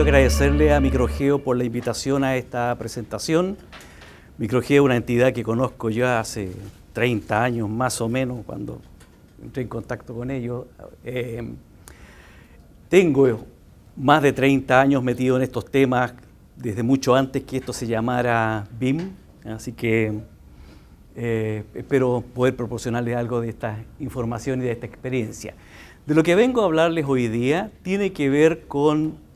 quiero agradecerle a Microgeo por la invitación a esta presentación. Microgeo es una entidad que conozco ya hace 30 años más o menos, cuando entré en contacto con ellos. Tengo más de 30 años metido en estos temas, desde mucho antes que esto se llamara BIM, así que espero poder proporcionarles algo de esta información y de esta experiencia. De lo que vengo a hablarles hoy día tiene que ver con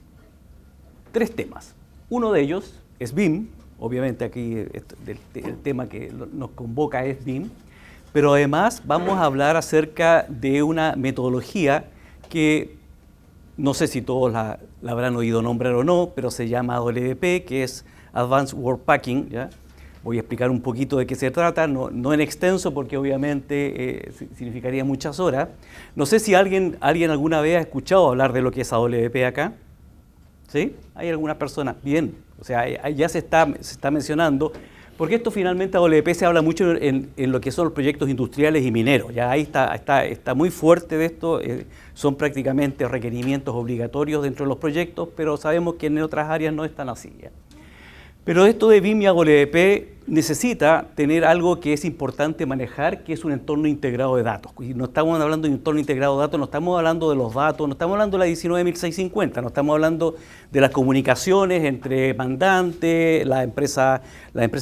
tres temas. Uno de ellos es BIM, obviamente aquí el tema que nos convoca es BIM, pero además vamos a hablar acerca de una metodología que no sé si todos la habrán oído nombrar o no, pero se llama AWP, que es Advanced Work Packing, ¿ya? Voy a explicar un poquito de qué se trata, no en extenso porque obviamente significaría muchas horas. No sé si alguien alguna vez ha escuchado hablar de lo que es AWP acá. ¿Sí? ¿Hay algunas personas? Bien, o sea, ya se está mencionando, porque esto finalmente AWP se habla mucho en lo que son los proyectos industriales y mineros. Ya ahí está muy fuerte de esto, son prácticamente requerimientos obligatorios dentro de los proyectos, pero sabemos que en otras áreas no están así, ¿ya? Pero esto de BIM y AWP necesita tener algo que es importante manejar, que es un entorno integrado de datos. Y no estamos hablando de un entorno integrado de datos, no estamos hablando de los datos, no estamos hablando de la 19650, no estamos hablando de las comunicaciones entre mandantes, las empresas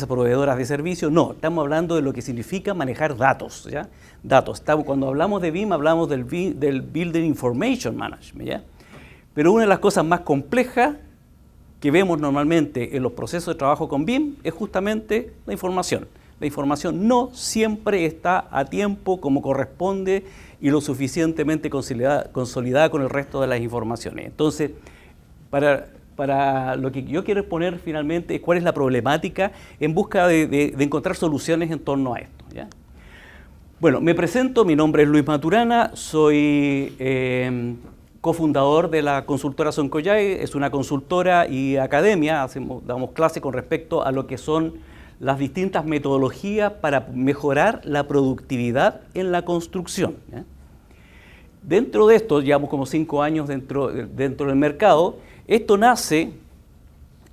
proveedoras de servicios, no, estamos hablando de lo que significa manejar datos, ¿ya? Datos. Cuando hablamos de BIM, hablamos del Building Information Management, ¿ya? Pero una de las cosas más complejas que vemos normalmente en los procesos de trabajo con BIM es justamente la información. La información no siempre está a tiempo como corresponde y lo suficientemente consolidada con el resto de las informaciones. Entonces, para lo que yo quiero exponer finalmente es cuál es la problemática en busca de encontrar soluciones en torno a esto, ¿ya? Bueno, me presento, mi nombre es Luis Maturana, soy cofundador de la consultora Soncollay, es una consultora y academia, damos clase con respecto a lo que son las distintas metodologías para mejorar la productividad en la construcción, ¿eh? Dentro de esto, llevamos como 5 años dentro del mercado, esto nace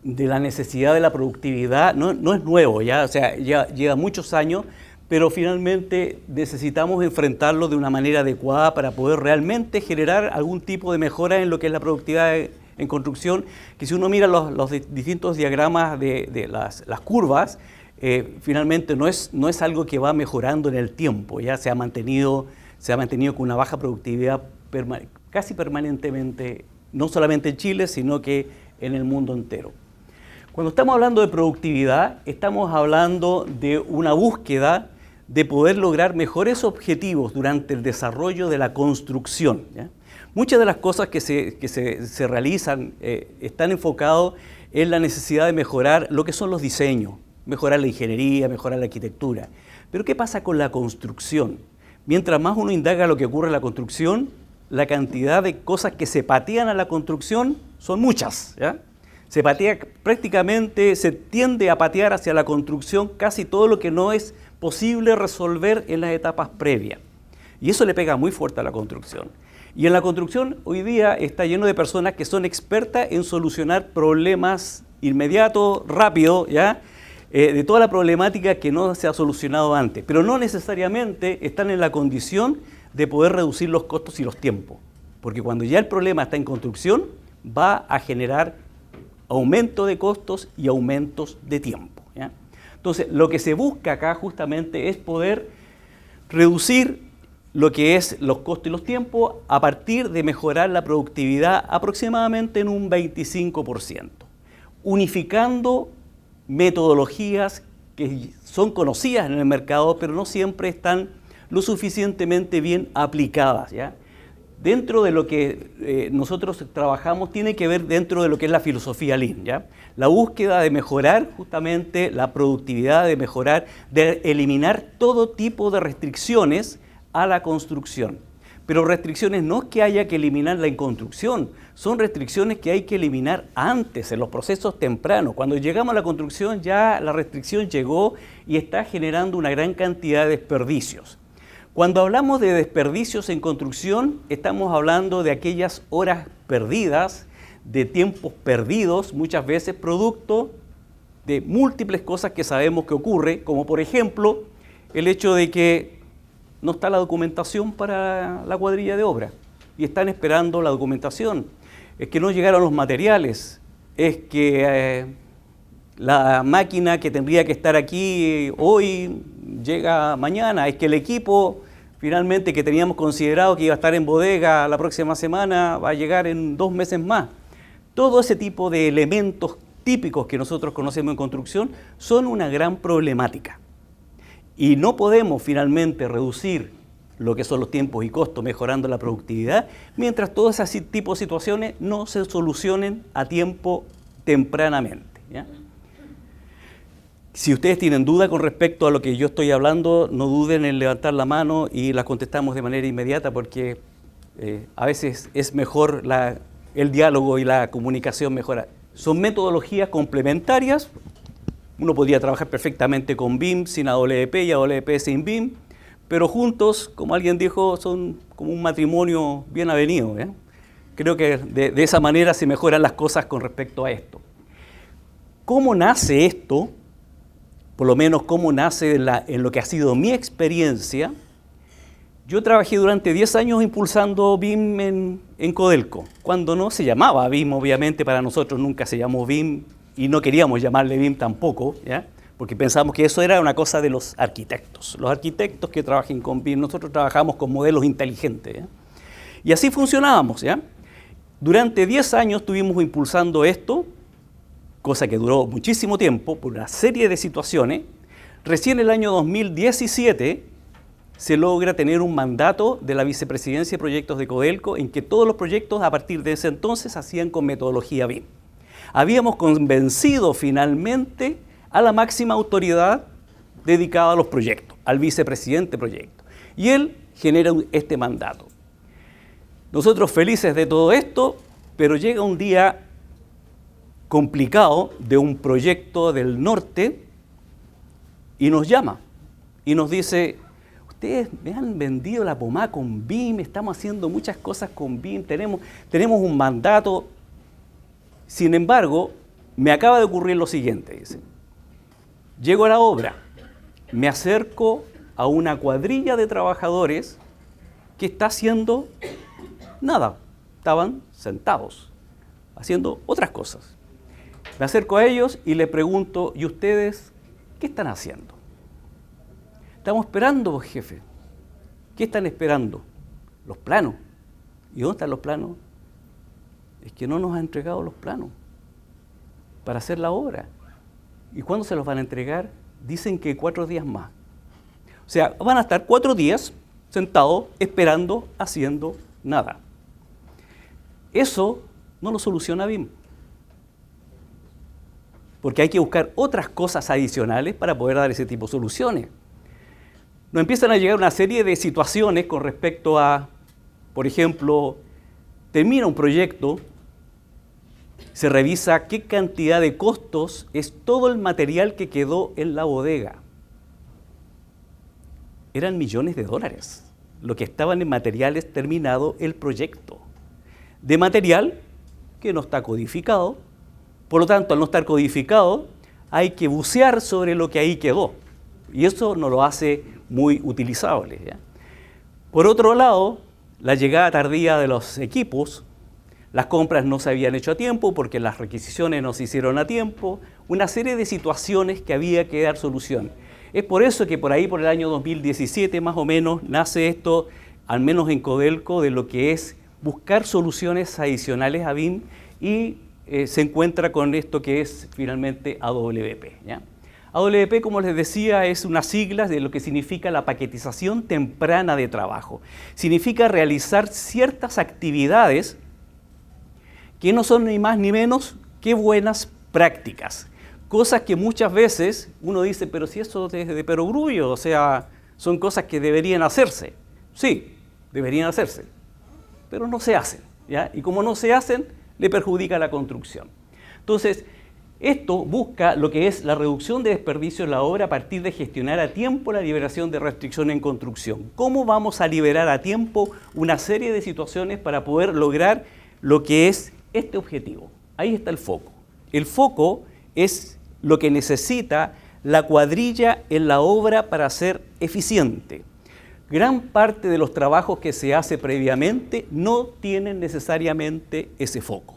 de la necesidad de la productividad, no es nuevo, ya, o sea, ya lleva muchos años, pero finalmente necesitamos enfrentarlo de una manera adecuada para poder realmente generar algún tipo de mejora en lo que es la productividad en construcción, que si uno mira los distintos diagramas de las curvas, finalmente no es algo que va mejorando en el tiempo, ya se ha mantenido con una baja productividad casi permanentemente, no solamente en Chile, sino que en el mundo entero. Cuando estamos hablando de productividad, estamos hablando de una búsqueda de poder lograr mejores objetivos durante el desarrollo de la construcción, ¿ya? Muchas de las cosas que se realizan están enfocadas en la necesidad de mejorar lo que son los diseños, mejorar la ingeniería, mejorar la arquitectura. Pero ¿qué pasa con la construcción? Mientras más uno indaga lo que ocurre en la construcción, la cantidad de cosas que se patean a la construcción son muchas, ¿ya? Se patea prácticamente, se tiende a patear hacia la construcción casi todo lo que no es posible resolver en las etapas previas. Y eso le pega muy fuerte a la construcción. Y en la construcción hoy día está lleno de personas que son expertas en solucionar problemas inmediatos, rápido, ¿ya? De toda la problemática que no se ha solucionado antes, pero no necesariamente están en la condición de poder reducir los costos y los tiempos. Porque cuando ya el problema está en construcción, va a generar aumento de costos y aumentos de tiempo, ¿ya? Entonces, lo que se busca acá justamente es poder reducir lo que es los costos y los tiempos a partir de mejorar la productividad aproximadamente en un 25%, unificando metodologías que son conocidas en el mercado, pero no siempre están lo suficientemente bien aplicadas, ¿ya? Dentro de lo que nosotros trabajamos tiene que ver dentro de lo que es la filosofía Lean, ¿ya? La búsqueda de mejorar justamente la productividad, de eliminar todo tipo de restricciones a la construcción. Pero restricciones no es que haya que eliminarla en construcción, son restricciones que hay que eliminar antes, en los procesos tempranos. Cuando llegamos a la construcción ya la restricción llegó y está generando una gran cantidad de desperdicios. Cuando hablamos de desperdicios en construcción, estamos hablando de aquellas horas perdidas, de tiempos perdidos, muchas veces producto de múltiples cosas que sabemos que ocurre, como por ejemplo el hecho de que no está la documentación para la cuadrilla de obra y están esperando la documentación, es que no llegaron los materiales, es que la máquina que tendría que estar aquí hoy llega mañana, es que el equipo finalmente que teníamos considerado que iba a estar en bodega la próxima semana va a llegar en 2 meses más. Todo ese tipo de elementos típicos que nosotros conocemos en construcción son una gran problemática. Y no podemos finalmente reducir lo que son los tiempos y costos mejorando la productividad mientras todos ese tipo de situaciones no se solucionen a tiempo tempranamente, ¿ya? Si ustedes tienen duda con respecto a lo que yo estoy hablando, no duden en levantar la mano y las contestamos de manera inmediata porque a veces es mejor el diálogo y la comunicación mejora. Son metodologías complementarias. Uno podría trabajar perfectamente con BIM sin AWP y AWP sin BIM, pero juntos, como alguien dijo, son como un matrimonio bien avenido, ¿eh? Creo que de esa manera se mejoran las cosas con respecto a esto. ¿Cómo nace esto? Por lo menos cómo nace en lo que ha sido mi experiencia. Yo trabajé durante 10 años impulsando BIM en Codelco, cuando no se llamaba BIM, obviamente para nosotros nunca se llamó BIM y no queríamos llamarle BIM tampoco, ¿ya? Porque pensamos que eso era una cosa de los arquitectos que trabajen con BIM, nosotros trabajamos con modelos inteligentes, ¿ya? Y así funcionábamos, ¿ya? Durante 10 años estuvimos impulsando esto, cosa que duró muchísimo tiempo por una serie de situaciones. Recién en el año 2017 se logra tener un mandato de la Vicepresidencia de Proyectos de Codelco en que todos los proyectos a partir de ese entonces se hacían con metodología BIM. Habíamos convencido finalmente a la máxima autoridad dedicada a los proyectos, al vicepresidente de proyectos, y él genera este mandato. Nosotros felices de todo esto, pero llega un día complicado de un proyecto del norte y nos llama y nos dice: ustedes me han vendido la pomada con BIM, estamos haciendo muchas cosas con BIM, tenemos un mandato. Sin embargo, me acaba de ocurrir lo siguiente, dice. Llego a la obra, me acerco a una cuadrilla de trabajadores que está haciendo nada, estaban sentados, haciendo otras cosas. Me acerco a ellos y les pregunto: ¿y ustedes qué están haciendo? Estamos esperando, jefe. ¿Qué están esperando? Los planos. ¿Y dónde están los planos? Es que no nos ha entregado los planos para hacer la obra. ¿Y cuándo se los van a entregar? Dicen que 4 días más. O sea, van a estar 4 días sentados, esperando, haciendo nada. Eso no lo soluciona BIM. Porque hay que buscar otras cosas adicionales para poder dar ese tipo de soluciones. Nos empiezan a llegar una serie de situaciones con respecto a, por ejemplo, termina un proyecto, se revisa qué cantidad de costos es todo el material que quedó en la bodega. Eran millones de dólares lo que estaban en materiales terminado el proyecto. De material que no está codificado, por lo tanto, al no estar codificado, hay que bucear sobre lo que ahí quedó. Y eso no lo hace muy utilizable, ¿ya? Por otro lado, la llegada tardía de los equipos, las compras no se habían hecho a tiempo porque las requisiciones no se hicieron a tiempo, una serie de situaciones que había que dar solución. Es por eso que por ahí, por el año 2017 más o menos, nace esto, al menos en Codelco, de lo que es buscar soluciones adicionales a BIM y se encuentra con esto que es finalmente AWP, ¿ya? AWP, como les decía, es una sigla de lo que significa la paquetización temprana de trabajo. Significa realizar ciertas actividades que no son ni más ni menos que buenas prácticas. Cosas que muchas veces uno dice, pero si eso es de perogrullo, o sea, son cosas que deberían hacerse. Sí, deberían hacerse, pero no se hacen, ¿ya? Y como no se hacen, le perjudica la construcción. Entonces, esto busca lo que es la reducción de desperdicio en la obra a partir de gestionar a tiempo la liberación de restricción en construcción. ¿Cómo vamos a liberar a tiempo una serie de situaciones para poder lograr lo que es este objetivo. Ahí está el foco. El foco es lo que necesita la cuadrilla en la obra para ser eficiente. Gran parte de los trabajos que se hace previamente no tienen necesariamente ese foco.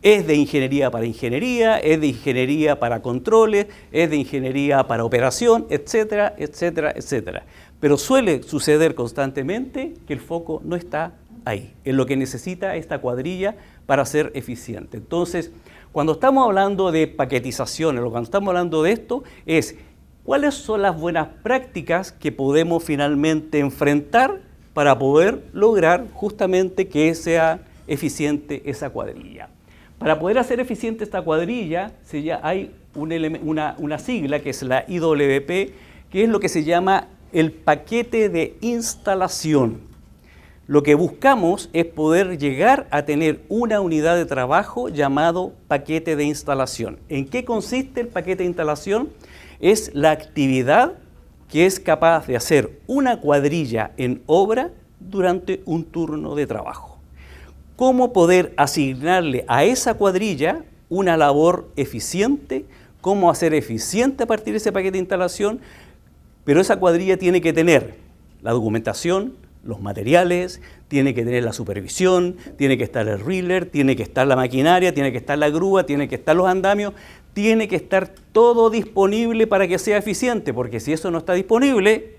Es de ingeniería para ingeniería, es de ingeniería para controles, es de ingeniería para operación, etcétera, etcétera, etcétera. Pero suele suceder constantemente que el foco no está ahí, en lo que necesita esta cuadrilla para ser eficiente. Entonces, cuando estamos hablando de paquetización, o cuando estamos hablando de esto, es cuáles son las buenas prácticas que podemos finalmente enfrentar para poder lograr justamente que sea eficiente esa cuadrilla. Para poder hacer eficiente esta cuadrilla, hay una sigla que es la IWP, que es lo que se llama el paquete de instalación. Lo que buscamos es poder llegar a tener una unidad de trabajo llamado paquete de instalación. ¿En qué consiste el paquete de instalación? Es la actividad que es capaz de hacer una cuadrilla en obra durante un turno de trabajo. Cómo poder asignarle a esa cuadrilla una labor eficiente, cómo hacer eficiente a partir de ese paquete de instalación, pero esa cuadrilla tiene que tener la documentación, los materiales, tiene que tener la supervisión, tiene que estar el reeler, tiene que estar la maquinaria, tiene que estar la grúa, tiene que estar los andamios, tiene que estar todo disponible para que sea eficiente, porque si eso no está disponible,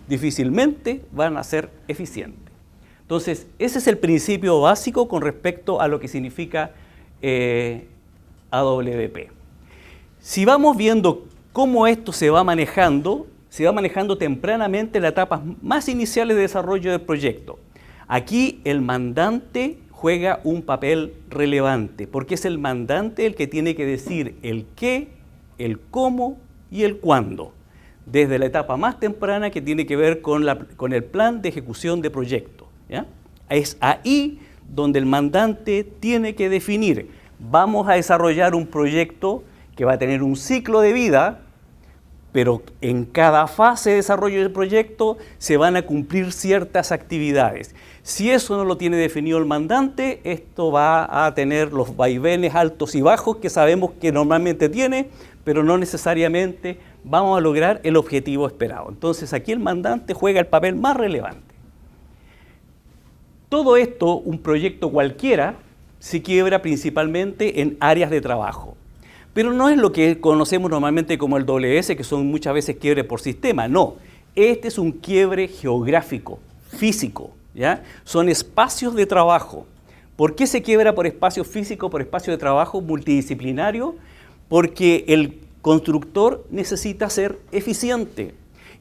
difícilmente van a ser eficientes. Entonces, ese es el principio básico con respecto a lo que significa AWP. Si vamos viendo cómo esto se va manejando tempranamente en las etapas más iniciales de desarrollo del proyecto. Aquí el mandante juega un papel relevante, porque es el mandante el que tiene que decir el qué, el cómo y el cuándo, desde la etapa más temprana que tiene que ver con el plan de ejecución de proyecto. ¿Ya? Es ahí donde el mandante tiene que definir, vamos a desarrollar un proyecto que va a tener un ciclo de vida, pero en cada fase de desarrollo del proyecto se van a cumplir ciertas actividades. Si eso no lo tiene definido el mandante, esto va a tener los vaivenes altos y bajos que sabemos que normalmente tiene, pero no necesariamente vamos a lograr el objetivo esperado. Entonces aquí el mandante juega el papel más relevante. Todo esto, un proyecto cualquiera, se quiebra principalmente en áreas de trabajo. Pero no es lo que conocemos normalmente como el WS, que son muchas veces quiebres por sistema. No, este es un quiebre geográfico, físico, ¿ya? Son espacios de trabajo. ¿Por qué se quiebra por espacio físico, por espacio de trabajo multidisciplinario? Porque el constructor necesita ser eficiente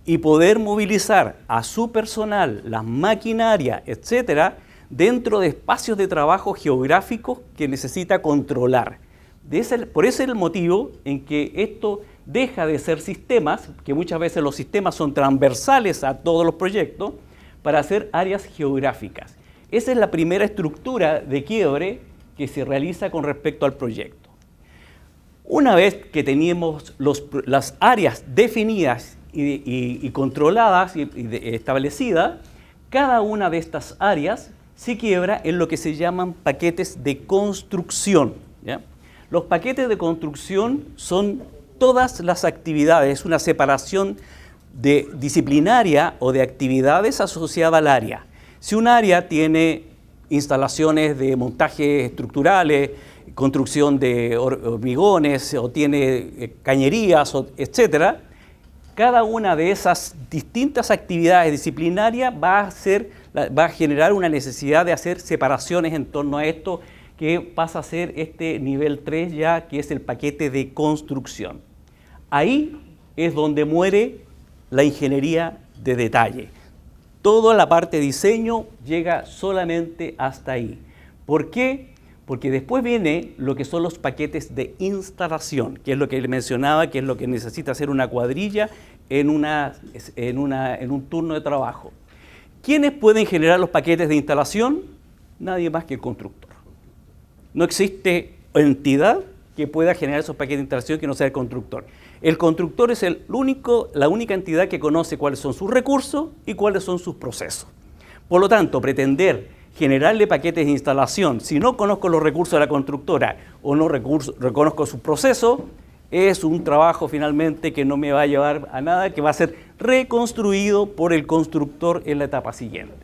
y poder movilizar a su personal, las maquinarias, etcétera, dentro de espacios de trabajo geográficos que necesita controlar. Por ese es el motivo en que esto deja de ser sistemas, que muchas veces los sistemas son transversales a todos los proyectos, para hacer áreas geográficas. Esa es la primera estructura de quiebre que se realiza con respecto al proyecto. Una vez que teníamos las áreas definidas y controladas y establecidas, cada una de estas áreas se quiebra en lo que se llaman paquetes de construcción, ¿ya? Los paquetes de construcción son todas las actividades, es una separación disciplinaria o de actividades asociada al área. Si un área tiene instalaciones de montajes estructurales, construcción de hormigones o tiene cañerías, etcétera, cada una de esas distintas actividades disciplinarias va a generar una necesidad de hacer separaciones en torno a esto, que pasa a ser este nivel 3 ya, que es el paquete de construcción. Ahí es donde muere la ingeniería de detalle. Toda la parte de diseño llega solamente hasta ahí. ¿Por qué? Porque después viene lo que son los paquetes de instalación, que es lo que le mencionaba, que es lo que necesita hacer una cuadrilla en un turno de trabajo. ¿Quiénes pueden generar los paquetes de instalación? Nadie más que el constructor. No existe entidad que pueda generar esos paquetes de instalación que no sea el constructor. El constructor es la única entidad que conoce cuáles son sus recursos y cuáles son sus procesos. Por lo tanto, pretender generarle paquetes de instalación. Si no conozco los recursos de la constructora o no reconozco su proceso, es un trabajo finalmente que no me va a llevar a nada, que va a ser reconstruido por el constructor en la etapa siguiente.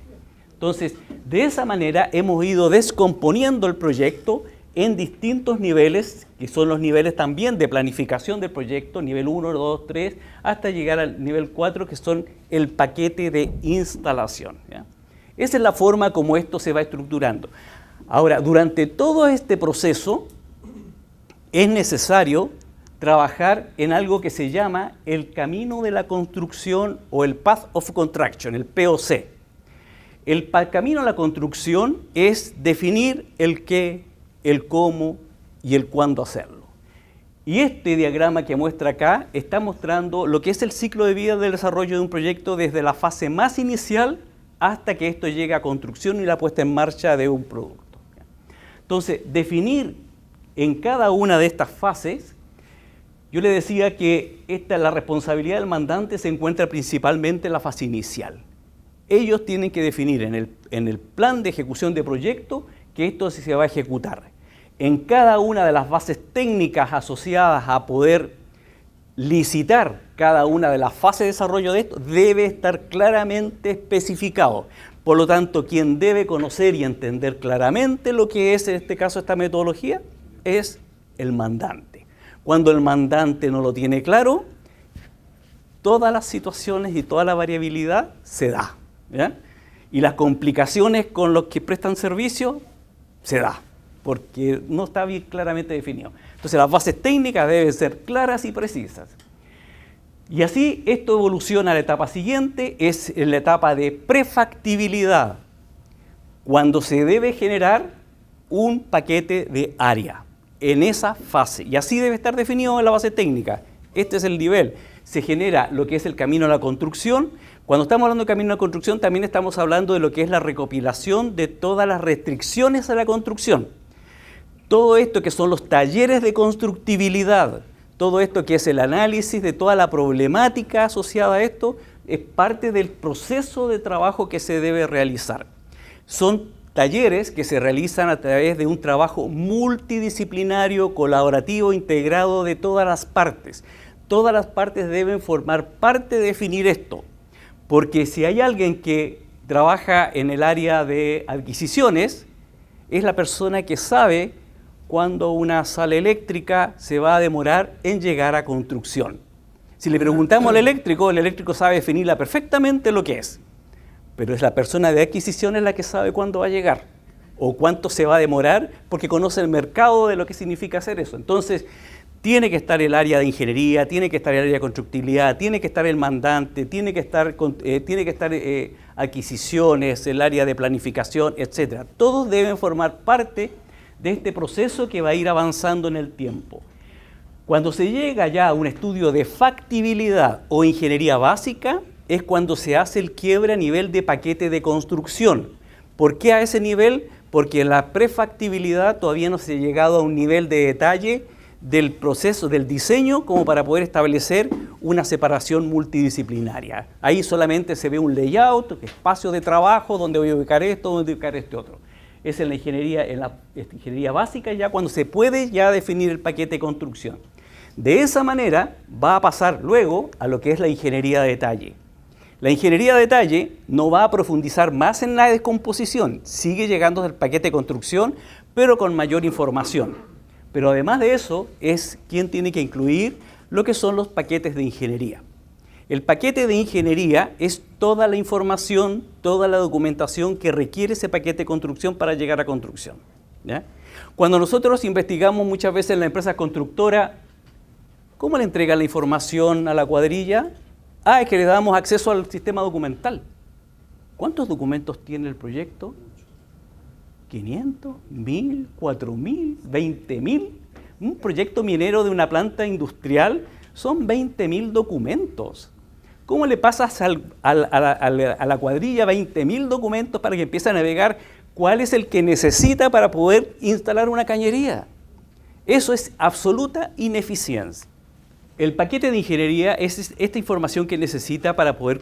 Entonces, de esa manera hemos ido descomponiendo el proyecto en distintos niveles, que son los niveles también de planificación del proyecto, nivel 1, 2, 3, hasta llegar al nivel 4, que son el paquete de instalación, ¿ya? Esa es la forma como esto se va estructurando. Ahora, durante todo este proceso es necesario trabajar en algo que se llama el camino de la construcción o el Path of Construction, el POC. El camino a la construcción es definir el qué, el cómo y el cuándo hacerlo. Y este diagrama que muestra acá está mostrando lo que es el ciclo de vida del desarrollo de un proyecto desde la fase más inicial hasta que esto llega a construcción y la puesta en marcha de un producto. Entonces, definir en cada una de estas fases, yo le decía que la responsabilidad del mandante se encuentra principalmente en la fase inicial. Ellos tienen que definir en el plan de ejecución de proyecto que esto se va a ejecutar. En cada una de las bases técnicas asociadas a poder licitar cada una de las fases de desarrollo de esto debe estar claramente especificado. Por lo tanto, quien debe conocer y entender claramente lo que es, en este caso, esta metodología, es el mandante. Cuando el mandante no lo tiene claro, todas las situaciones y toda la variabilidad se da, ¿ya? Y las complicaciones con los que prestan servicio se da, porque no está bien claramente definido. Entonces las bases técnicas deben ser claras y precisas. Y así esto evoluciona a la etapa siguiente, es en la etapa de prefactibilidad, cuando se debe generar un paquete de área en esa fase. Y así debe estar definido en la base técnica. Este es el nivel. Se genera lo que es el camino a la construcción. Cuando estamos hablando de camino a la construcción, también estamos hablando de lo que es la recopilación de todas las restricciones a la construcción. Todo esto que son los talleres de constructibilidad, todo esto que es el análisis de toda la problemática asociada a esto, es parte del proceso de trabajo que se debe realizar. Son talleres que se realizan a través de un trabajo multidisciplinario, colaborativo, integrado de todas las partes. Todas las partes deben formar parte de definir esto, porque si hay alguien que trabaja en el área de adquisiciones, es la persona que sabe cuándo una sala eléctrica se va a demorar en llegar a construcción. Si le preguntamos al eléctrico, el eléctrico sabe definirla perfectamente lo que es, pero es la persona de adquisiciones la que sabe cuándo va a llegar o cuánto se va a demorar, porque conoce el mercado de lo que significa hacer eso. Entonces, tiene que estar el área de ingeniería, tiene que estar el área de constructibilidad, tiene que estar el mandante, tiene que estar adquisiciones, el área de planificación, etc. Todos deben formar parte de este proceso que va a ir avanzando en el tiempo. Cuando se llega ya a un estudio de factibilidad o ingeniería básica, es cuando se hace el quiebre a nivel de paquete de construcción. ¿Por qué a ese nivel? Porque en la prefactibilidad todavía no se ha llegado a un nivel de detalle del proceso, del diseño, como para poder establecer una separación multidisciplinaria. Ahí solamente se ve un layout, espacio de trabajo, donde voy a ubicar esto, donde voy a ubicar este otro. Es en la ingeniería básica ya cuando se puede ya definir el paquete de construcción. De esa manera va a pasar luego a lo que es la ingeniería de detalle. La ingeniería de detalle no va a profundizar más en la descomposición, sigue llegando al paquete de construcción, pero con mayor información. Pero además de eso, es quien tiene que incluir lo que son los paquetes de ingeniería. El paquete de ingeniería es toda la información, toda la documentación que requiere ese paquete de construcción para llegar a construcción, ¿ya? Cuando nosotros investigamos muchas veces en la empresa constructora, ¿cómo le entrega la información a la cuadrilla? Es que le damos acceso al sistema documental. ¿Cuántos documentos tiene el proyecto? 500, 1000, 4000, 20.000. Un proyecto minero de una planta industrial son 20.000 documentos. ¿Cómo le pasas a la cuadrilla 20.000 documentos para que empiece a navegar cuál es el que necesita para poder instalar una cañería? Eso es absoluta ineficiencia. El paquete de ingeniería es esta información que necesita para poder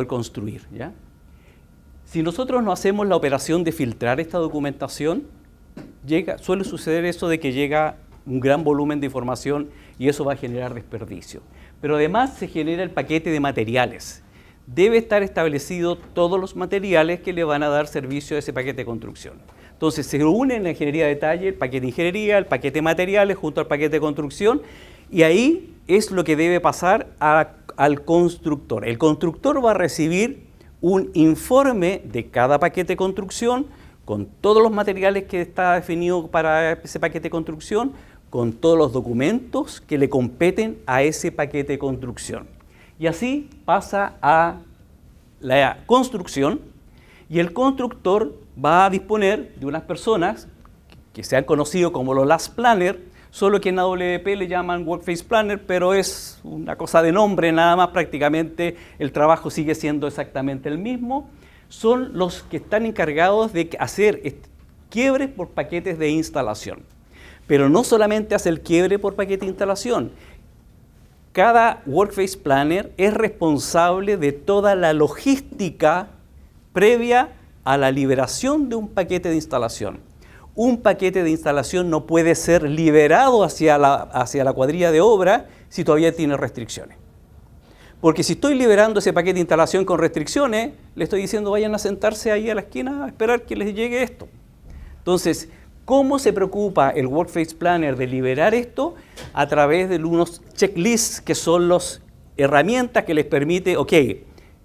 construir, ¿ya? Si nosotros no hacemos la operación de filtrar esta documentación, suele suceder eso de que llega un gran volumen de información y eso va a generar desperdicio. Pero además se genera el paquete de materiales. Debe estar establecido todos los materiales que le van a dar servicio a ese paquete de construcción. Entonces se unen la ingeniería de detalle, el paquete de ingeniería, el paquete de materiales junto al paquete de construcción, y ahí es lo que debe pasar al constructor. El constructor va a recibir un informe de cada paquete de construcción con todos los materiales que está definido para ese paquete de construcción, con todos los documentos que le competen a ese paquete de construcción. Y así pasa a la construcción y el constructor va a disponer de unas personas que se han conocido como los Last Planner, solo que en AWP le llaman Workface Planner, pero es una cosa de nombre nada más, prácticamente el trabajo sigue siendo exactamente el mismo. Son los que están encargados de hacer quiebres por paquetes de instalación. Pero no solamente hace el quiebre por paquete de instalación. Cada Workface Planner es responsable de toda la logística previa a la liberación de un paquete de instalación. Un paquete de instalación no puede ser liberado hacia la cuadrilla de obra si todavía tiene restricciones. Porque si estoy liberando ese paquete de instalación con restricciones, le estoy diciendo vayan a sentarse ahí a la esquina a esperar que les llegue esto. Entonces, ¿cómo se preocupa el Workface Planner de liberar esto? A través de unos checklists que son las herramientas que les permite, ok,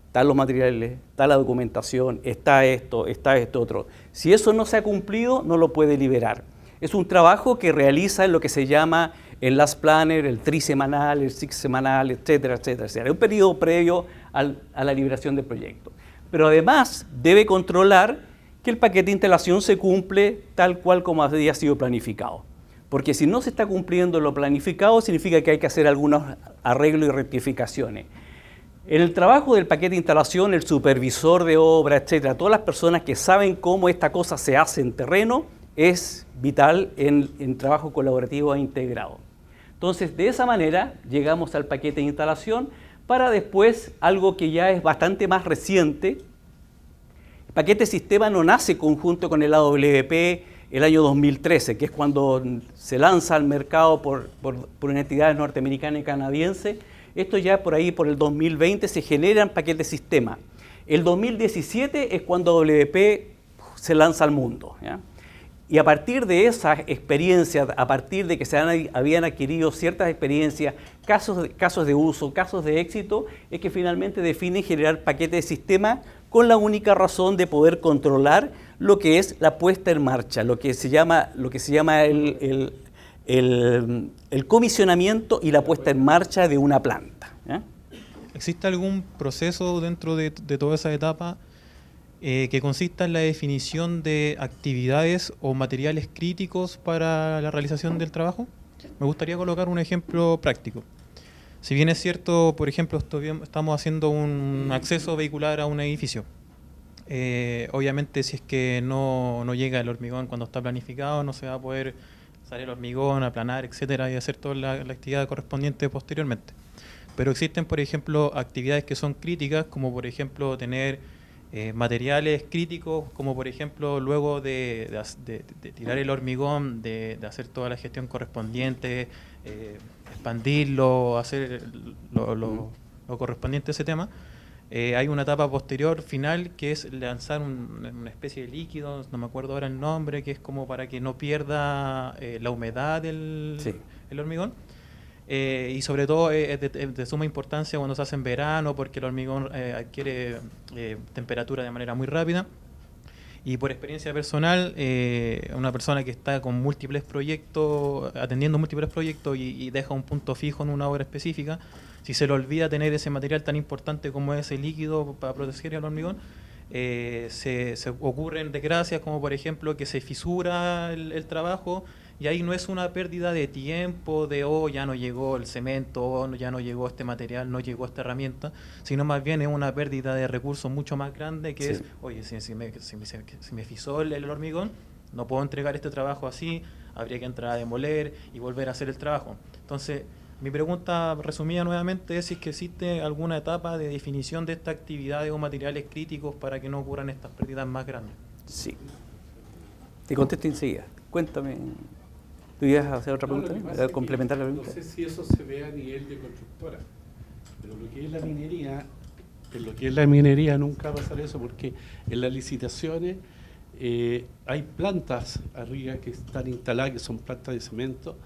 están los materiales, está la documentación, está esto otro. Si eso no se ha cumplido, no lo puede liberar. Es un trabajo que realiza en lo que se llama el Last Planner, el trisemanal, el six-semanal, etcétera, etcétera, etcétera. Es un periodo previo a la liberación del proyecto. Pero además debe controlar que el paquete de instalación se cumple tal cual como había sido planificado. Porque si no se está cumpliendo lo planificado, significa que hay que hacer algunos arreglos y rectificaciones. En el trabajo del paquete de instalación, el supervisor de obra, etcétera, todas las personas que saben cómo esta cosa se hace en terreno, es vital en trabajo colaborativo e integrado. Entonces, de esa manera, llegamos al paquete de instalación para después algo que ya es bastante más reciente. El paquete sistema no nace conjunto con el AWP el año 2013, que es cuando se lanza al mercado por una entidad norteamericana y canadiense. Esto ya por ahí, por el 2020, se generan paquetes sistema. El 2017 es cuando AWP se lanza al mundo, ¿ya? Y a partir de esa experiencia, a partir de que habían adquirido ciertas experiencias, casos de uso, casos de éxito, es que finalmente definen generar paquetes de sistema con la única razón de poder controlar lo que es la puesta en marcha, lo que se llama el comisionamiento y la puesta en marcha de una planta, ¿eh? ¿Existe algún proceso dentro de toda esa etapa que consista en la definición de actividades o materiales críticos para la realización del trabajo? Me gustaría colocar un ejemplo práctico. Si bien es cierto, por ejemplo, estamos haciendo un acceso vehicular a un edificio. Obviamente, si es que no llega el hormigón cuando está planificado, no se va a poder salir el hormigón, aplanar, etcétera, y hacer toda la actividad correspondiente posteriormente. Pero existen, por ejemplo, actividades que son críticas, como por ejemplo tener materiales críticos, como por ejemplo luego de tirar el hormigón, de hacer toda la gestión correspondiente, expandirlo, hacer lo correspondiente a ese tema. Hay una etapa posterior, final, que es lanzar una especie de líquido, no me acuerdo ahora el nombre, que es como para que no pierda la humedad el hormigón. Y sobre todo es de suma importancia cuando se hace en verano, porque el hormigón adquiere temperatura de manera muy rápida. Y por experiencia personal, una persona que está con múltiples proyectos, atendiendo múltiples proyectos y deja un punto fijo en una obra específica, si se le olvida tener ese material tan importante como ese líquido para proteger el hormigón, se ocurren desgracias como por ejemplo que se fisura el trabajo. Y ahí no es una pérdida de tiempo, ya no llegó el cemento, ya no llegó este material, no llegó esta herramienta, sino más bien es una pérdida de recursos mucho más grande que es, oye, si me fisó el hormigón, no puedo entregar este trabajo así, habría que entrar a demoler y volver a hacer el trabajo. Entonces, Mi pregunta resumida nuevamente es si es que existe alguna etapa de definición de estas actividades o materiales críticos para que no ocurran estas pérdidas más grandes. Sí. Te contesto enseguida. Cuéntame. ¿Tú ibas a hacer otra pregunta? No, ¿Complementar la pregunta? No sé si eso se ve a nivel de constructora, pero lo que es la minería, en lo que es la minería nunca va a pasar eso, porque en las licitaciones hay plantas arriba que están instaladas, que son plantas de cemento,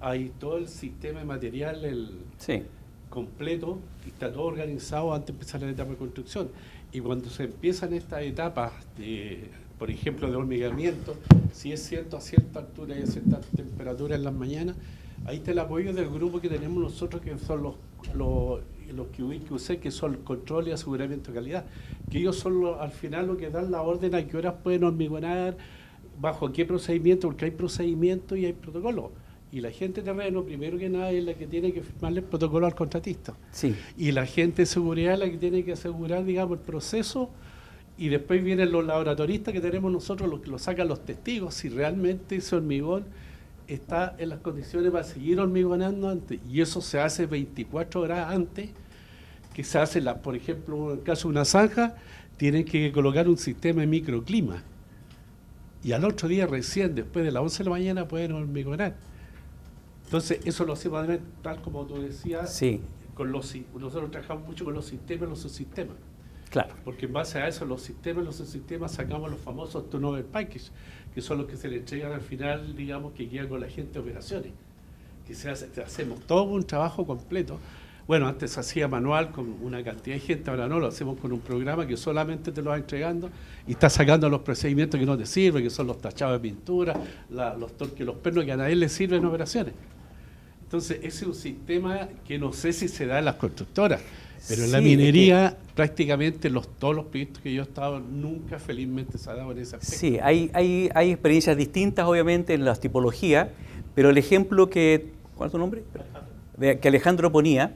hay todo el sistema de material Sí. completo, y está todo organizado antes de empezar la etapa de construcción. Y cuando se empiezan estas etapas, por ejemplo, de hormigamiento, si es cierto a cierta altura y a cierta temperatura en las mañanas, ahí está el apoyo del grupo que tenemos nosotros, que son los QIQC, que son control y aseguramiento de calidad, que ellos son al final los que dan la orden a qué horas pueden hormigonar, bajo qué procedimiento, porque hay procedimientos y hay protocolos. Y la gente de terreno, primero que nada, es la que tiene que firmarle el protocolo al contratista. Sí. Y la gente de seguridad es la que tiene que asegurar, digamos, el proceso. Y después vienen los laboratoristas que tenemos nosotros, los que lo sacan los testigos, si realmente ese hormigón está en las condiciones para seguir hormigonando antes. Y eso se hace 24 horas antes, que se hace, por ejemplo, en el caso de una zanja, tienen que colocar un sistema de microclima. Y al otro día recién, después de las 11 de la mañana, pueden hormigonar. Entonces, eso lo hacemos tal como tú decías, Sí. Nosotros trabajamos mucho con los sistemas y los subsistemas. Claro. Porque en base a eso, los sistemas y los subsistemas sacamos los famosos turnover package, que son los que se le entregan al final, digamos, que quedan con la gente de operaciones. Que hacemos todo un trabajo completo. Bueno, antes se hacía manual con una cantidad de gente, ahora no, lo hacemos con un programa que solamente te lo va entregando y está sacando los procedimientos que no te sirven, que son los tachados de pintura, los torques, los pernos, que a nadie le sirven en operaciones. Entonces, ese es un sistema que no sé si se da en las constructoras, pero en la minería prácticamente todos los proyectos que yo he estado nunca felizmente se ha dado en ese aspecto. Sí, hay experiencias distintas obviamente en las tipologías, pero el ejemplo ¿cuál es tu nombre? Que Alejandro ponía,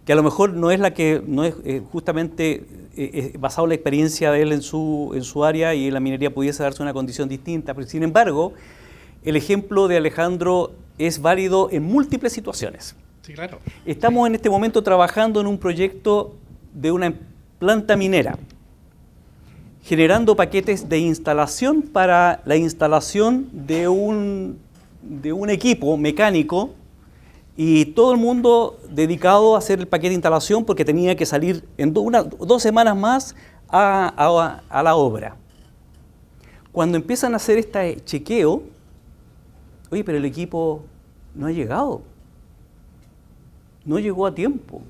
que a lo mejor no es justamente basado en la experiencia de él en su área y en la minería pudiese darse una condición distinta, pero sin embargo, el ejemplo de Alejandro es válido en múltiples situaciones. Sí, claro. Estamos en este momento trabajando en un proyecto de una planta minera, generando paquetes de instalación para la instalación de un equipo mecánico y todo el mundo dedicado a hacer el paquete de instalación porque tenía que salir en 2 semanas más a la obra. Cuando empiezan a hacer este chequeo, oye, pero el equipo no ha llegado. No llegó a tiempo.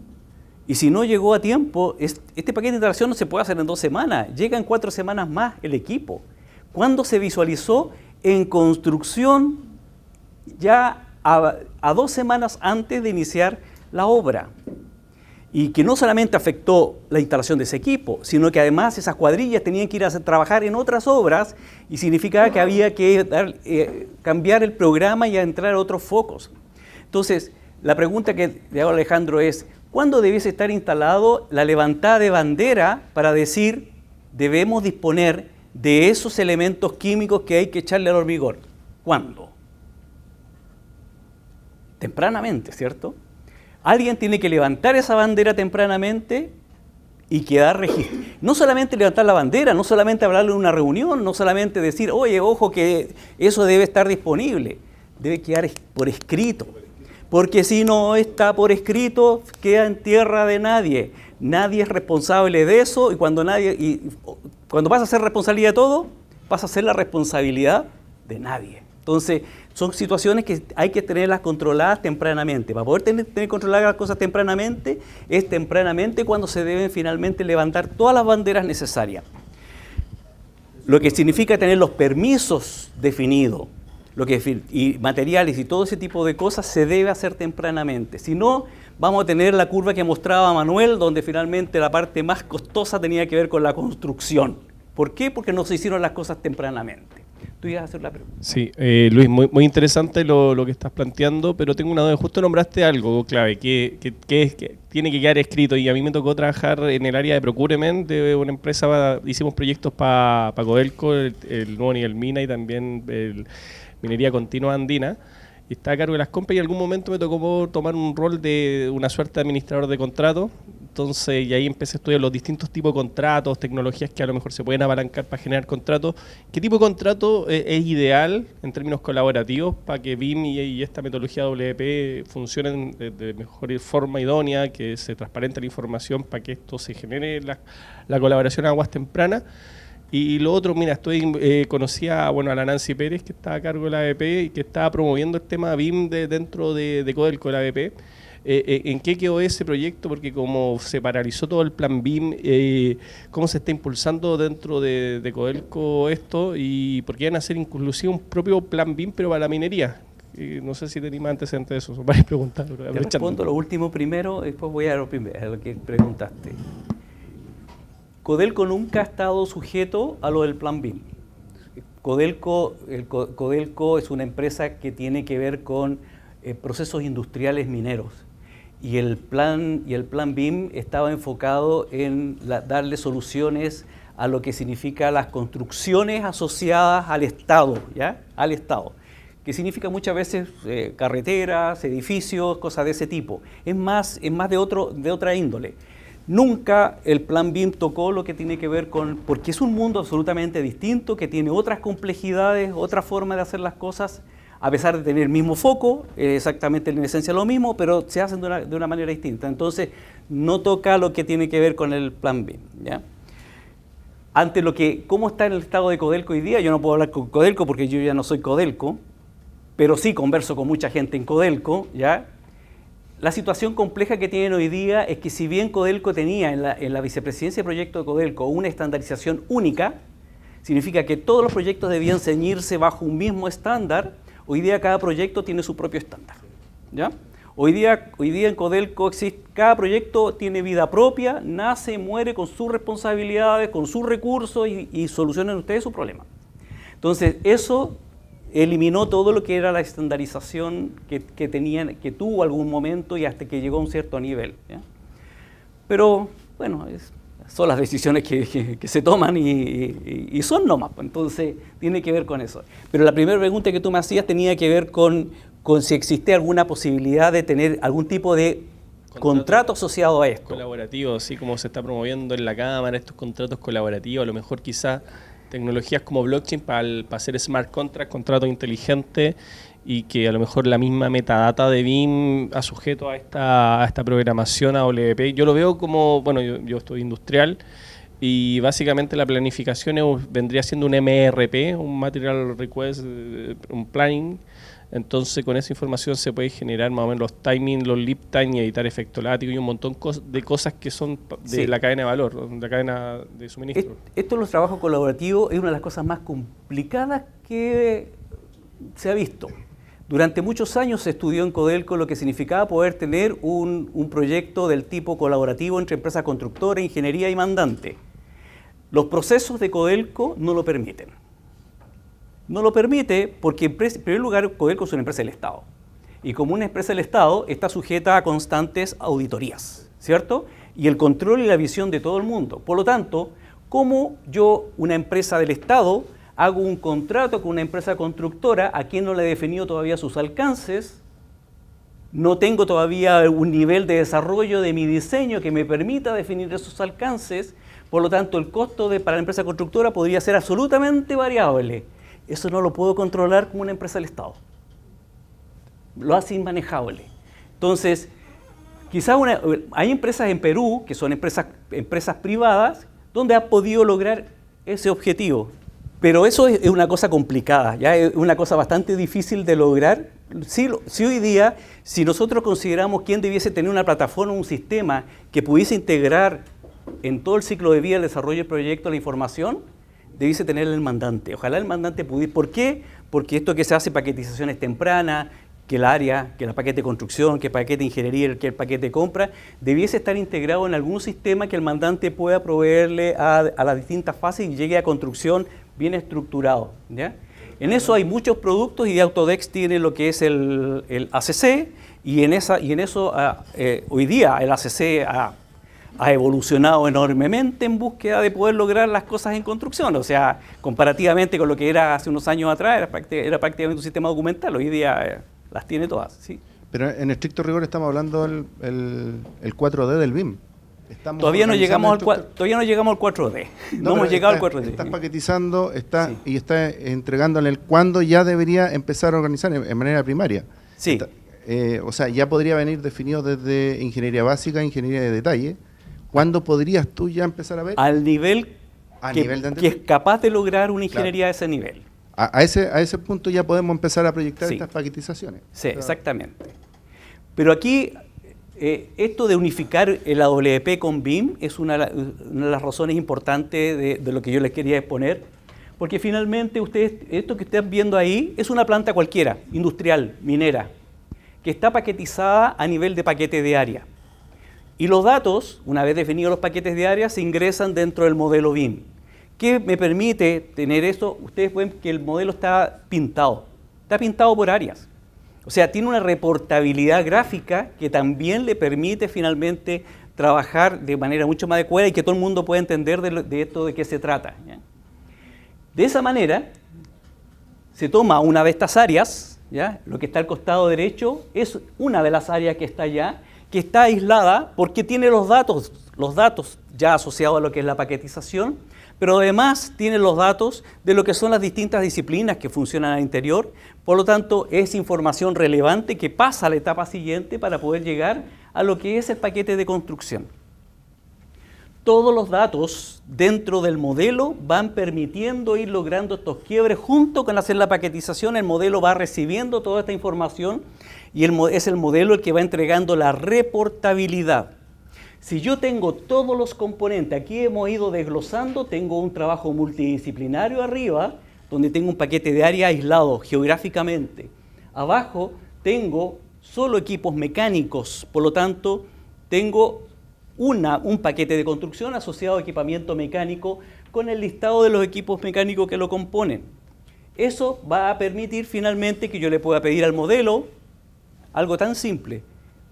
Y si no llegó a tiempo, este paquete de instalación no se puede hacer en 2 semanas. Llega en 4 semanas más el equipo. ¿Cuándo se visualizó? En construcción, ya a 2 semanas antes de iniciar la obra. Y que no solamente afectó la instalación de ese equipo, sino que además esas cuadrillas tenían que ir a trabajar en otras obras y significaba que había que cambiar el programa y entrar a otros focos. Entonces, la pregunta que le hago a Alejandro es, ¿cuándo debiese estar instalado la levantada de bandera para decir debemos disponer de esos elementos químicos que hay que echarle al hormigón? ¿Cuándo? Tempranamente, ¿cierto? Alguien tiene que levantar esa bandera tempranamente y quedar registro. No solamente levantar la bandera, no solamente hablarle en una reunión, no solamente decir, oye, ojo que eso debe estar disponible, debe quedar por escrito. Porque si no está por escrito, queda en tierra de nadie. Nadie es responsable de eso y cuando pasa a ser responsabilidad de todo, pasa a ser la responsabilidad de nadie. Entonces, son situaciones que hay que tenerlas controladas tempranamente. Para poder tener controladas las cosas tempranamente, es tempranamente cuando se deben finalmente levantar todas las banderas necesarias. Lo que significa tener los permisos definidos, y materiales y todo ese tipo de cosas se debe hacer tempranamente. Si no, vamos a tener la curva que mostraba Manuel, donde finalmente la parte más costosa tenía que ver con la construcción. ¿Por qué? Porque no se hicieron las cosas tempranamente. Tú ibas a hacer la pregunta. Sí, Luis, muy interesante lo que estás planteando, pero tengo una duda. Justo nombraste algo clave, que tiene que quedar escrito, y a mí me tocó trabajar en el área de procurement de una empresa. Hicimos proyectos para Codelco, el nuevo nivel mina y también el Minería Continua Andina, y estaba a cargo de las compras, y en algún momento me tocó tomar un rol de una suerte de administrador de contratos. Entonces, y ahí empecé a estudiar los distintos tipos de contratos, tecnologías que a lo mejor se pueden apalancar para generar contratos. ¿Qué tipo de contrato es ideal en términos colaborativos para que BIM y esta metodología WP funcionen de mejor forma idónea, que se transparente la información para que esto se genere la colaboración a aguas tempranas? Y lo otro, mira, conocí a la Nancy Pérez, que estaba a cargo de la ABP y que estaba promoviendo el tema BIM dentro de Codelco, la ABP. ¿En qué quedó ese proyecto? Porque como se paralizó todo el plan BIM, ¿cómo se está impulsando dentro de Codelco esto? Y porque iban a hacer inclusive un propio plan BIM, pero para la minería. No sé si tenéis más antecedentes de eso, son varias preguntas. Te respondo lo último primero, después voy a lo que preguntaste. Codelco nunca ha estado sujeto a lo del plan BIM. Codelco es una empresa que tiene que ver con procesos industriales mineros, y el plan BIM estaba enfocado en darle soluciones a lo que significa las construcciones asociadas al Estado, ¿ya? Al Estado, que significa muchas veces carreteras, edificios, cosas de ese tipo. Es más de otra índole. Nunca el plan BIM tocó lo que tiene que ver porque es un mundo absolutamente distinto, que tiene otras complejidades, otra forma de hacer las cosas, a pesar de tener el mismo foco, exactamente en esencia lo mismo, pero se hacen de una manera distinta. Entonces, no toca lo que tiene que ver con el plan BIM, ¿ya? ¿Cómo está en el estado de Codelco hoy día? Yo no puedo hablar con Codelco porque yo ya no soy Codelco, pero sí converso con mucha gente en Codelco, ¿ya? La situación compleja que tienen hoy día es que si bien Codelco tenía en la vicepresidencia de proyecto de Codelco una estandarización única, significa que todos los proyectos debían ceñirse bajo un mismo estándar. Hoy día cada proyecto tiene su propio estándar, ¿ya? Hoy día en Codelco cada proyecto tiene vida propia, nace, muere con sus responsabilidades, con sus recursos y solucionan ustedes su problema. Entonces, eso eliminó todo lo que era la estandarización que tuvo algún momento y hasta que llegó a un cierto nivel, ¿ya? Pero, bueno, son las decisiones que se toman y son nomás, entonces tiene que ver con eso. Pero la primera pregunta que tú me hacías tenía que ver con si existe alguna posibilidad de tener algún tipo de contrato asociado a esto. Colaborativo, así como se está promoviendo en la Cámara, estos contratos colaborativos, a lo mejor quizás tecnologías como blockchain para hacer smart contracts, contratos inteligentes, y que a lo mejor la misma metadata de BIM ha sujeto a esta programación a WP. Yo lo veo como, yo estoy industrial, y básicamente la planificación vendría siendo un MRP, un Material Request, un Planning. Entonces con esa información se puede generar más o menos los timing, los lead time, y editar efecto látigo y un montón de cosas que son de la cadena de valor, de la cadena de suministro. Esto de los trabajos colaborativos es una de las cosas más complicadas que se ha visto. Durante muchos años se estudió en Codelco lo que significaba poder tener un proyecto del tipo colaborativo entre empresa constructora, ingeniería y mandante. Los procesos de Codelco no lo permiten. No lo permite porque, en primer lugar, Codelco es una empresa del Estado. Y como una empresa del Estado, está sujeta a constantes auditorías, ¿cierto? Y el control y la visión de todo el mundo. Por lo tanto, ¿cómo yo, una empresa del Estado, hago un contrato con una empresa constructora a quien no le he definido todavía sus alcances? No tengo todavía un nivel de desarrollo de mi diseño que me permita definir esos alcances. Por lo tanto, el costo para la empresa constructora podría ser absolutamente variable. Eso no lo puedo controlar como una empresa del Estado. Lo hace inmanejable. Entonces, quizás hay empresas en Perú, que son empresas privadas, donde ha podido lograr ese objetivo. Pero eso es una cosa complicada, ¿ya? Es una cosa bastante difícil de lograr. Si hoy día, si nosotros consideramos quién debiese tener una plataforma, un sistema que pudiese integrar en todo el ciclo de vida del desarrollo del proyecto la información, debiese tener el mandante. Ojalá el mandante pudiera. ¿Por qué? Porque esto que se hace paquetizaciones tempranas, que el paquete de construcción, que el paquete de ingeniería, que el paquete de compra, debiese estar integrado en algún sistema que el mandante pueda proveerle a las distintas fases y llegue a construcción bien estructurado, ¿ya? En eso hay muchos productos y Autodex tiene lo que es el ACC, y en eso hoy día el ACC ha evolucionado enormemente en búsqueda de poder lograr las cosas en construcción. O sea, comparativamente con lo que era hace unos años atrás, era prácticamente un sistema documental. Hoy día las tiene todas, ¿sí? Pero en estricto rigor estamos hablando el 4D del BIM. Todavía no llegamos al 4D. No hemos llegado al 4D. Estás paquetizando Sí. y estás entregándole el cuándo ya debería empezar a organizar en manera primaria. Sí. O sea, ya podría venir definido desde ingeniería básica, ingeniería de detalle. ¿Cuándo podrías tú ya empezar a ver? Al nivel de que es capaz de lograr una ingeniería de ese nivel. A ese punto ya podemos empezar a proyectar Sí. estas paquetizaciones. Sí, exactamente. Pero aquí, esto de unificar el AWP con BIM es una de las razones importantes de lo que yo les quería exponer, porque finalmente ustedes, esto que están viendo ahí es una planta cualquiera, industrial, minera, que está paquetizada a nivel de paquete de área. Y los datos, una vez definidos los paquetes de área, se ingresan dentro del modelo BIM. ¿Qué me permite tener esto? Ustedes ven que el modelo está pintado por áreas. O sea, tiene una reportabilidad gráfica que también le permite finalmente trabajar de manera mucho más adecuada y que todo el mundo pueda entender de esto de qué se trata, ¿ya? De esa manera, se toma una de estas áreas, ¿ya? Lo que está al costado derecho es una de las áreas que está allá, que está aislada porque tiene los datos ya asociados a lo que es la paquetización, pero además tiene los datos de lo que son las distintas disciplinas que funcionan al interior. Por lo tanto, es información relevante que pasa a la etapa siguiente para poder llegar a lo que es el paquete de construcción. Todos los datos dentro del modelo van permitiendo ir logrando estos quiebres. Junto con hacer la paquetización, el modelo va recibiendo toda esta información y es el modelo el que va entregando la reportabilidad. Si yo tengo todos los componentes, aquí hemos ido desglosando, tengo un trabajo multidisciplinario arriba, donde tengo un paquete de área aislado geográficamente. Abajo tengo solo equipos mecánicos, por lo tanto tengo un paquete de construcción asociado a equipamiento mecánico con el listado de los equipos mecánicos que lo componen. Eso va a permitir finalmente que yo le pueda pedir al modelo algo tan simple: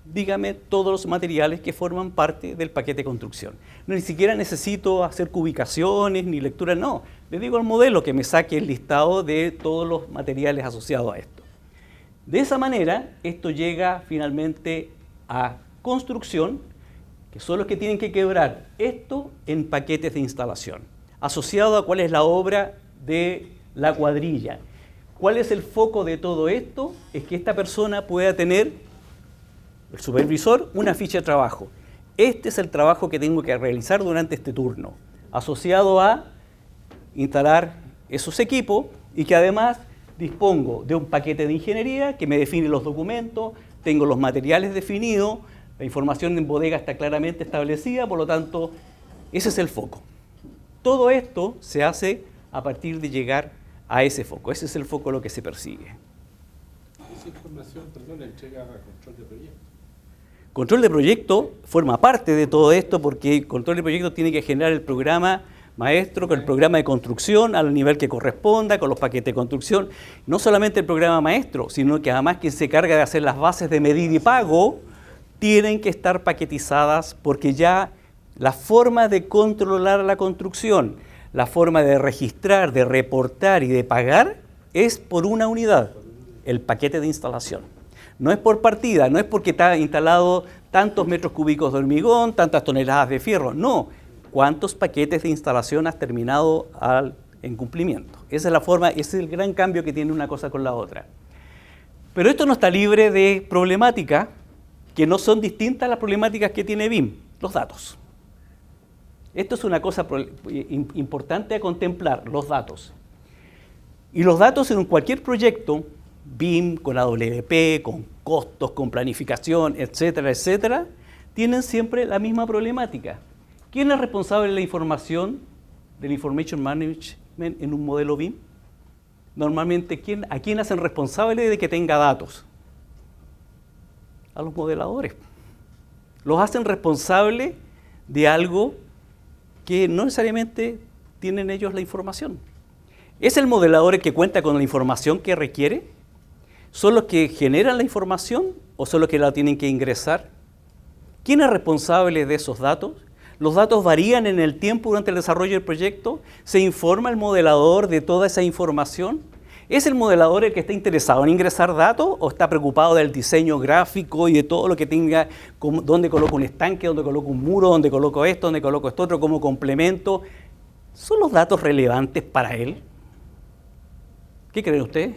dígame todos los materiales que forman parte del paquete de construcción. Ni siquiera necesito hacer cubicaciones ni lecturas, no. Le digo al modelo que me saque el listado de todos los materiales asociados a esto. De esa manera, esto llega finalmente a construcción, que son los que tienen que quebrar esto en paquetes de instalación, asociado a cuál es la obra de la cuadrilla. ¿Cuál es el foco de todo esto? Es que esta persona pueda tener, el supervisor, una ficha de trabajo. Este es el trabajo que tengo que realizar durante este turno, asociado a instalar esos equipos y que además dispongo de un paquete de ingeniería que me define los documentos, tengo los materiales definidos, la información en bodega está claramente establecida, por lo tanto, ese es el foco. Todo esto se hace a partir de llegar a ese foco. Ese es el foco lo que se persigue. Esa información, perdón, la entrega a control de proyecto. Control de proyecto forma parte de todo esto porque el control de proyecto tiene que generar el programa maestro con el programa de construcción al nivel que corresponda, con los paquetes de construcción. No solamente el programa maestro, sino que además quien se carga de hacer las bases de medida y pago tienen que estar paquetizadas porque ya la forma de controlar la construcción, la forma de registrar, de reportar y de pagar es por una unidad, el paquete de instalación. No es por partida, no es porque está instalado tantos metros cúbicos de hormigón, tantas toneladas de fierro, no. ¿Cuántos paquetes de instalación has terminado en cumplimiento? Esa es la forma, ese es el gran cambio que tiene una cosa con la otra. Pero esto no está libre de problemáticas que no son distintas a las problemáticas que tiene BIM, los datos. Esto es una cosa importante a contemplar, los datos. Y los datos en cualquier proyecto, BIM, con AWP, con costos, con planificación, etcétera, etcétera, tienen siempre la misma problemática. ¿Quién es responsable de la información, del information management en un modelo BIM? Normalmente, ¿a quién hacen responsable de que tenga datos? A los modeladores. Los hacen responsables de algo que no necesariamente tienen ellos la información. ¿Es el modelador el que cuenta con la información que requiere? ¿Son los que generan la información o son los que la tienen que ingresar? ¿Quién es responsable de esos datos? ¿Los datos varían en el tiempo durante el desarrollo del proyecto? ¿Se informa el modelador de toda esa información? ¿Es el modelador el que está interesado en ingresar datos o está preocupado del diseño gráfico y de todo lo que tenga, dónde coloco un estanque, dónde coloco un muro, dónde coloco esto, dónde coloco esto otro como complemento? ¿Son los datos relevantes para él? ¿Qué creen ustedes?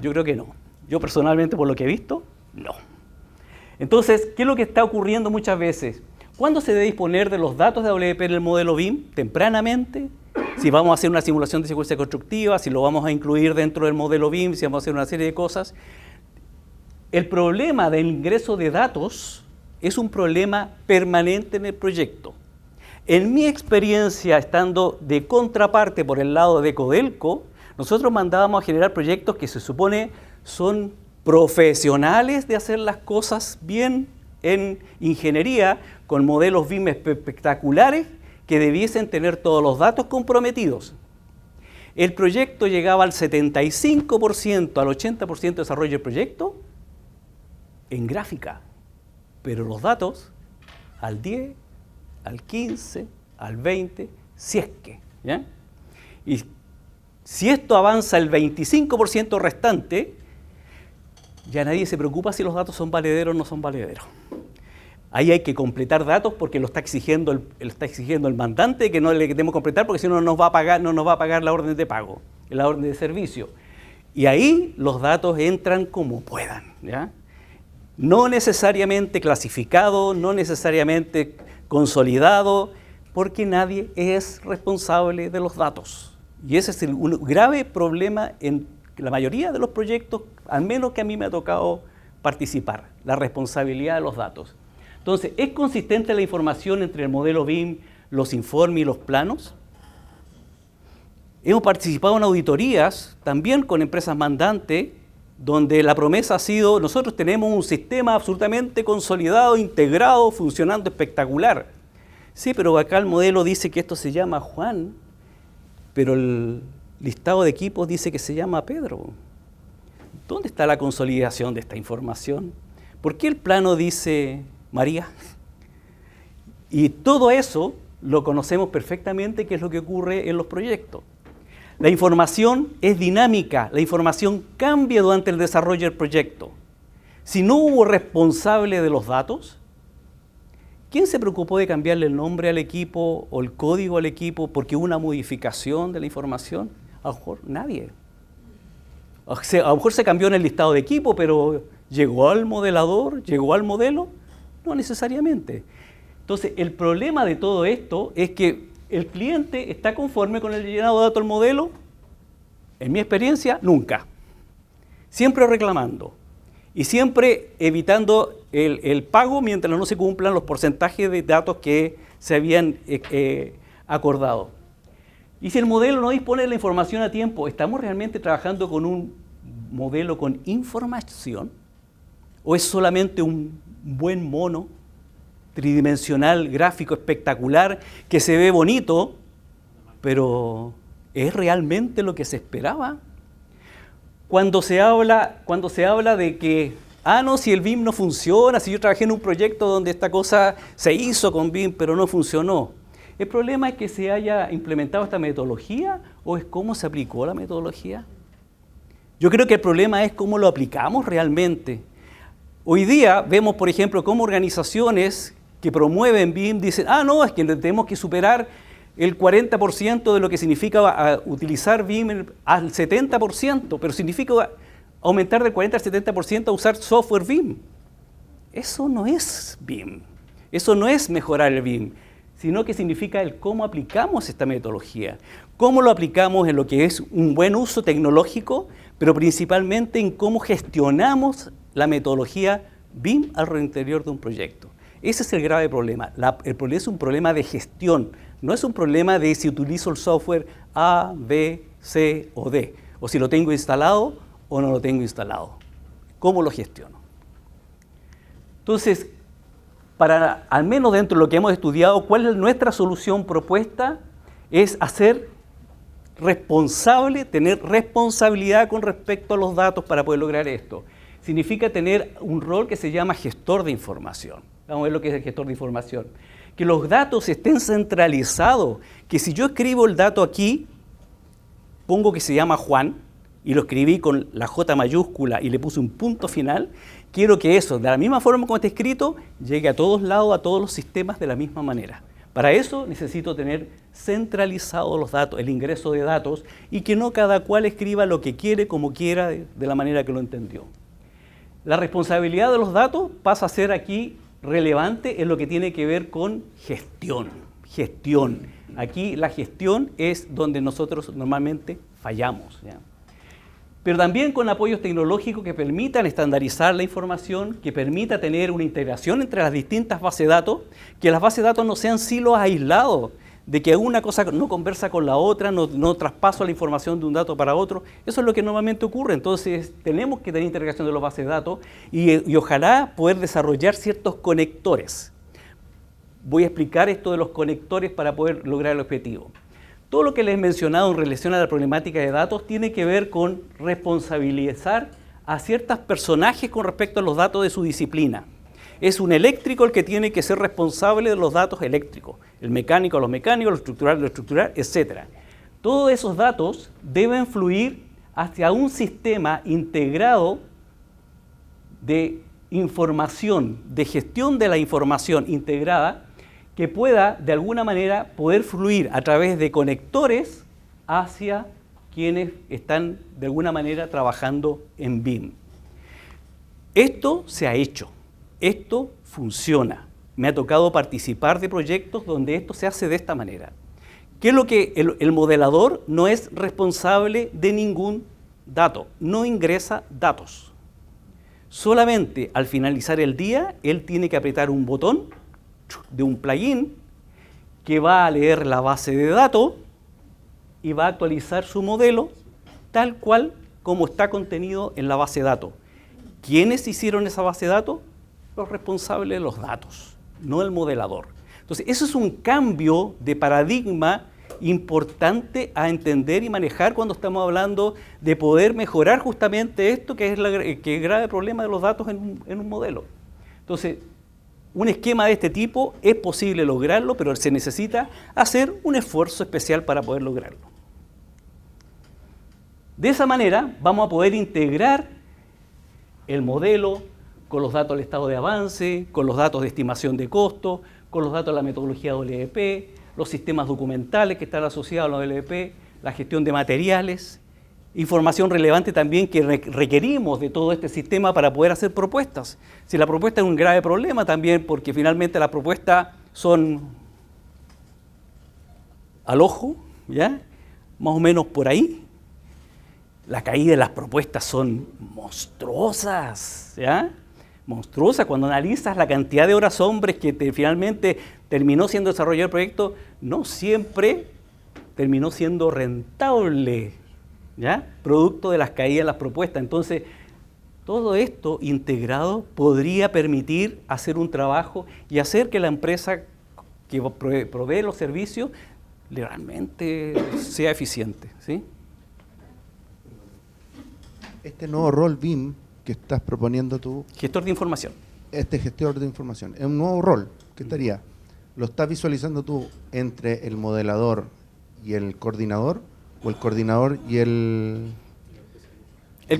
Yo creo que no. Yo personalmente, por lo que he visto, no. Entonces, ¿qué es lo que está ocurriendo muchas veces? ¿Cuándo se debe disponer de los datos de WP en el modelo BIM? Tempranamente. Si vamos a hacer una simulación de secuencia constructiva, si lo vamos a incluir dentro del modelo BIM, si vamos a hacer una serie de cosas. El problema del ingreso de datos es un problema permanente en el proyecto. En mi experiencia, estando de contraparte por el lado de Codelco, nosotros mandábamos a generar proyectos que se supone son profesionales de hacer las cosas bien en ingeniería, con modelos BIM espectaculares, que debiesen tener todos los datos comprometidos. El proyecto llegaba al 75%, al 80% de desarrollo del proyecto en gráfica, pero los datos al 10, al 15, al 20, si es que. ¿Ya? Y si esto avanza el 25% restante, ya nadie se preocupa si los datos son valederos o no son valederos. Ahí hay que completar datos porque lo está exigiendo el mandante, que no le queremos completar porque si no nos va a pagar, no nos va a pagar la orden de pago, la orden de servicio. Y ahí los datos entran como puedan, ¿ya? No necesariamente clasificado, no necesariamente consolidado, porque nadie es responsable de los datos. Y ese es un grave problema en la mayoría de los proyectos, al menos que a mí me ha tocado participar, la responsabilidad de los datos. Entonces, ¿es consistente la información entre el modelo BIM, los informes y los planos? Hemos participado en auditorías, también con empresas mandantes, donde la promesa ha sido, nosotros tenemos un sistema absolutamente consolidado, integrado, funcionando espectacular. Sí, pero acá el modelo dice que esto se llama Juan, pero el listado de equipos dice que se llama Pedro. ¿Dónde está la consolidación de esta información? ¿Por qué el plano dice María? Y todo eso lo conocemos perfectamente, que es lo que ocurre en los proyectos. La información es dinámica, la información cambia durante el desarrollo del proyecto. Si no hubo responsable de los datos, ¿quién se preocupó de cambiarle el nombre al equipo o el código al equipo porque hubo una modificación de la información? A lo mejor nadie. A lo mejor se cambió en el listado de equipo, pero ¿llegó al modelador? ¿Llegó al modelo? No necesariamente. Entonces, el problema de todo esto es que el cliente está conforme con el llenado de datos del modelo. En mi experiencia, nunca. Siempre reclamando. Y siempre evitando el pago mientras no se cumplan los porcentajes de datos que se habían acordado. Y si el modelo no dispone de la información a tiempo, ¿estamos realmente trabajando con un modelo con información? ¿O es solamente un buen mono tridimensional, gráfico, espectacular, que se ve bonito, pero ¿es realmente lo que se esperaba? Cuando se habla de que, no, si el BIM no funciona, si yo trabajé en un proyecto donde esta cosa se hizo con BIM, pero no funcionó. ¿El problema es que se haya implementado esta metodología o es cómo se aplicó la metodología? Yo creo que el problema es cómo lo aplicamos realmente. Hoy día vemos, por ejemplo, cómo organizaciones que promueven BIM dicen, no, es que tenemos que superar el 40% de lo que significa utilizar BIM al 70%, pero significa aumentar del 40 al 70% a usar software BIM. Eso no es BIM, eso no es mejorar el BIM, sino que significa el cómo aplicamos esta metodología, cómo lo aplicamos en lo que es un buen uso tecnológico, pero principalmente en cómo gestionamos la metodología BIM al interior de un proyecto. Ese es el grave problema. El problema es un problema de gestión, no es un problema de si utilizo el software A, B, C o D, o si lo tengo instalado o no lo tengo instalado. ¿Cómo lo gestiono? Entonces, al menos dentro de lo que hemos estudiado, ¿cuál es nuestra solución propuesta? Es hacer responsable, tener responsabilidad con respecto a los datos para poder lograr esto. Significa tener un rol que se llama gestor de información. Vamos a ver lo que es el gestor de información. Que los datos estén centralizados, que si yo escribo el dato aquí, pongo que se llama Juan y lo escribí con la J mayúscula y le puse un punto final, quiero que eso, de la misma forma como está escrito, llegue a todos lados, a todos los sistemas de la misma manera. Para eso necesito tener centralizados los datos, el ingreso de datos, y que no cada cual escriba lo que quiere, como quiera, de la manera que lo entendió. La responsabilidad de los datos pasa a ser aquí relevante en lo que tiene que ver con gestión. Aquí la gestión es donde nosotros normalmente fallamos, ¿ya? Pero también con apoyos tecnológicos que permitan estandarizar la información, que permita tener una integración entre las distintas bases de datos, que las bases de datos no sean silos aislados, de que una cosa no conversa con la otra, no traspaso la información de un dato para otro. Eso es lo que normalmente ocurre. Entonces tenemos que tener integración de las bases de datos y ojalá poder desarrollar ciertos conectores. Voy a explicar esto de los conectores para poder lograr el objetivo. Todo lo que les he mencionado en relación a la problemática de datos tiene que ver con responsabilizar a ciertos personajes con respecto a los datos de su disciplina. Es un eléctrico el que tiene que ser responsable de los datos eléctricos, el mecánico a los mecánicos, lo estructural, etc. Todos esos datos deben fluir hacia un sistema integrado de información, de gestión de la información integrada, que pueda, de alguna manera, poder fluir a través de conectores hacia quienes están, de alguna manera, trabajando en BIM. Esto se ha hecho, esto funciona. Me ha tocado participar de proyectos donde esto se hace de esta manera. ¿Qué es lo que el modelador no es responsable de ningún dato? No ingresa datos. Solamente al finalizar el día, él tiene que apretar un botón de un plugin que va a leer la base de datos y va a actualizar su modelo tal cual como está contenido en la base de datos. ¿Quiénes hicieron esa base de datos? Los responsables de los datos, no el modelador. Entonces, eso es un cambio de paradigma importante a entender y manejar cuando estamos hablando de poder mejorar justamente esto que es el grave problema de los datos en un modelo. Entonces, un esquema de este tipo es posible lograrlo, pero se necesita hacer un esfuerzo especial para poder lograrlo. De esa manera vamos a poder integrar el modelo con los datos del estado de avance, con los datos de estimación de costo, con los datos de la metodología WP, los sistemas documentales que están asociados a la WP, la gestión de materiales, información relevante también que requerimos de todo este sistema para poder hacer propuestas. Si la propuesta es un grave problema también, porque finalmente las propuestas son al ojo, ¿ya? Más o menos por ahí. La caída de las propuestas son monstruosas, ¿ya? Monstruosas. Cuando analizas la cantidad de horas hombres que finalmente terminó siendo desarrollado el proyecto, no siempre terminó siendo rentable, ¿ya? Producto de las caídas de las propuestas. Entonces, todo esto integrado podría permitir hacer un trabajo y hacer que la empresa que provee los servicios realmente sea eficiente, ¿sí? Este nuevo rol BIM que estás proponiendo tú, Gestor de información. este gestor de información, es un nuevo rol que estaría, ¿lo estás visualizando tú entre el modelador y el coordinador o el coordinador y el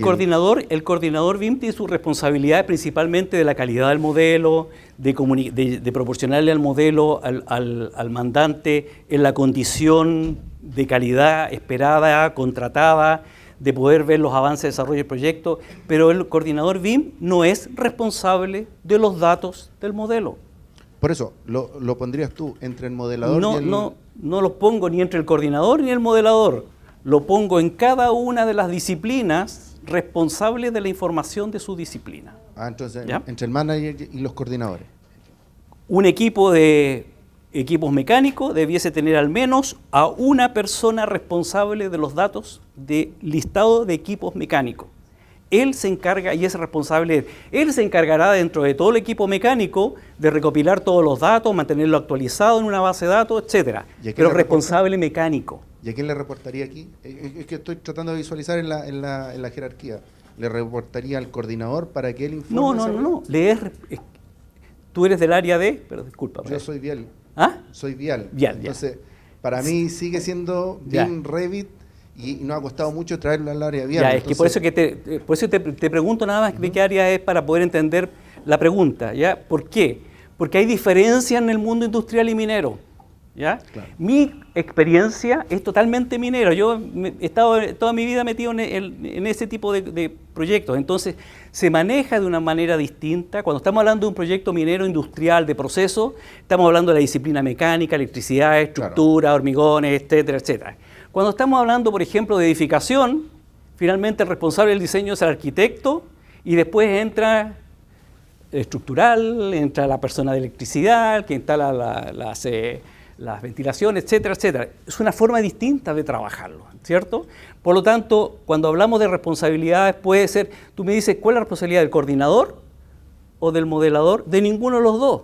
coordinador BIM tiene su responsabilidad principalmente de la calidad del modelo, de proporcionarle al modelo, al mandante, en la condición de calidad esperada, contratada, de poder ver los avances de desarrollo del proyecto, pero el coordinador BIM no es responsable de los datos del modelo. Por eso, ¿lo pondrías tú entre el modelador y el...? No lo pongo ni entre el coordinador ni el modelador, lo pongo en cada una de las disciplinas responsables de la información de su disciplina. Entonces, ¿ya? Entre el manager y los coordinadores. Un equipo de equipos mecánicos debiese tener al menos a una persona responsable de los datos de listado de equipos mecánicos. Él se encarga y es responsable, él se encargará dentro de todo el equipo mecánico de recopilar todos los datos, mantenerlo actualizado en una base de datos, etc. Pero responsable mecánico. ¿Y a quién le reportaría aquí? Es que estoy tratando de visualizar en la jerarquía. ¿Le reportaría al coordinador para que él informe? No. Tú eres del área de... Pero disculpa. Yo soy vial. ¿Ah? Soy vial. Vial, entonces, para mí sigue siendo BIM, Revit y nos ha costado mucho traerlo al área vial. Ya, es que por eso te pregunto nada más de qué área es para poder entender la pregunta, ¿ya? ¿Por qué? Porque hay diferencia en el mundo industrial y minero, ¿ya? Claro. Mi experiencia es totalmente minero. Yo he estado toda mi vida metido en ese tipo de proyectos. Entonces, se maneja de una manera distinta. Cuando estamos hablando de un proyecto minero industrial de proceso, estamos hablando de la disciplina mecánica, electricidad, estructura, hormigones, etcétera, etcétera. Cuando estamos hablando, por ejemplo, de edificación, finalmente el responsable del diseño es el arquitecto y después entra el estructural, entra la persona de electricidad, que instala las ventilaciones, etcétera, etcétera. Es una forma distinta de trabajarlo, ¿cierto? Por lo tanto, cuando hablamos de responsabilidades, puede ser, tú me dices, ¿cuál es la responsabilidad del coordinador o del modelador? De ninguno de los dos.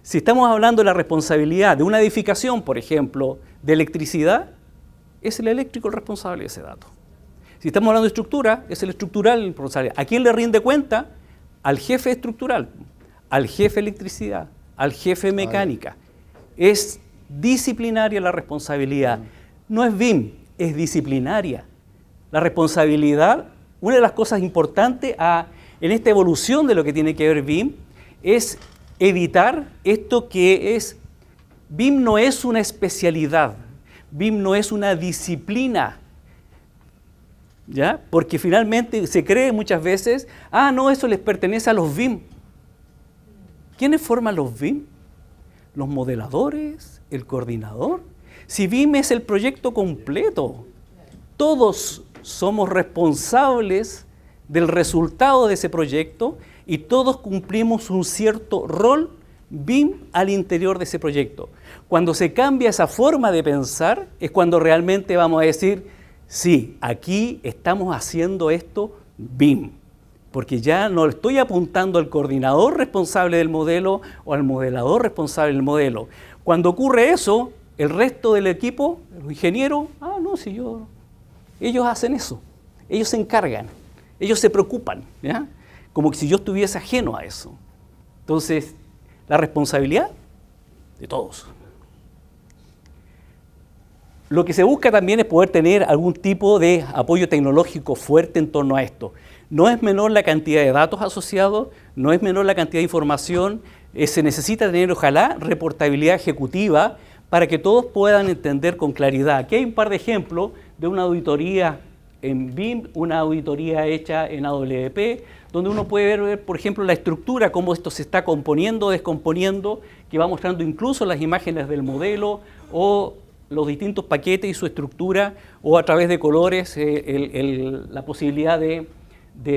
Si estamos hablando de la responsabilidad de una edificación, por ejemplo, de electricidad, es el eléctrico el responsable de ese dato. Si estamos hablando de estructura, es el estructural el responsable. ¿A quién le rinde cuenta? Al jefe estructural, al jefe electricidad, al jefe mecánica. Es disciplinaria la responsabilidad. No es BIM, es disciplinaria. La responsabilidad, una de las cosas importantes en esta evolución de lo que tiene que ver BIM, es evitar esto que es, BIM no es una especialidad, BIM no es una disciplina, ¿ya? Porque finalmente se cree muchas veces, no, eso les pertenece a los BIM. ¿Quiénes forman los BIM? Los modeladores, el coordinador. Si BIM es el proyecto completo, todos somos responsables del resultado de ese proyecto y todos cumplimos un cierto rol BIM al interior de ese proyecto. Cuando se cambia esa forma de pensar es cuando realmente vamos a decir, sí, aquí estamos haciendo esto BIM, porque ya no le estoy apuntando al coordinador responsable del modelo o al modelador responsable del modelo. Cuando ocurre eso, el resto del equipo, los ingenieros, ellos hacen eso, ellos se encargan, ellos se preocupan, ¿ya? Como que si yo estuviese ajeno a eso. Entonces, la responsabilidad de todos. Lo que se busca también es poder tener algún tipo de apoyo tecnológico fuerte en torno a esto. No es menor la cantidad de datos asociados, no es menor la cantidad de información, se necesita tener, ojalá, reportabilidad ejecutiva para que todos puedan entender con claridad. Aquí hay un par de ejemplos de una auditoría en BIM, una auditoría hecha en AWP, donde uno puede ver, por ejemplo, la estructura, cómo esto se está componiendo, descomponiendo, que va mostrando incluso las imágenes del modelo o los distintos paquetes y su estructura, o a través de colores la posibilidad de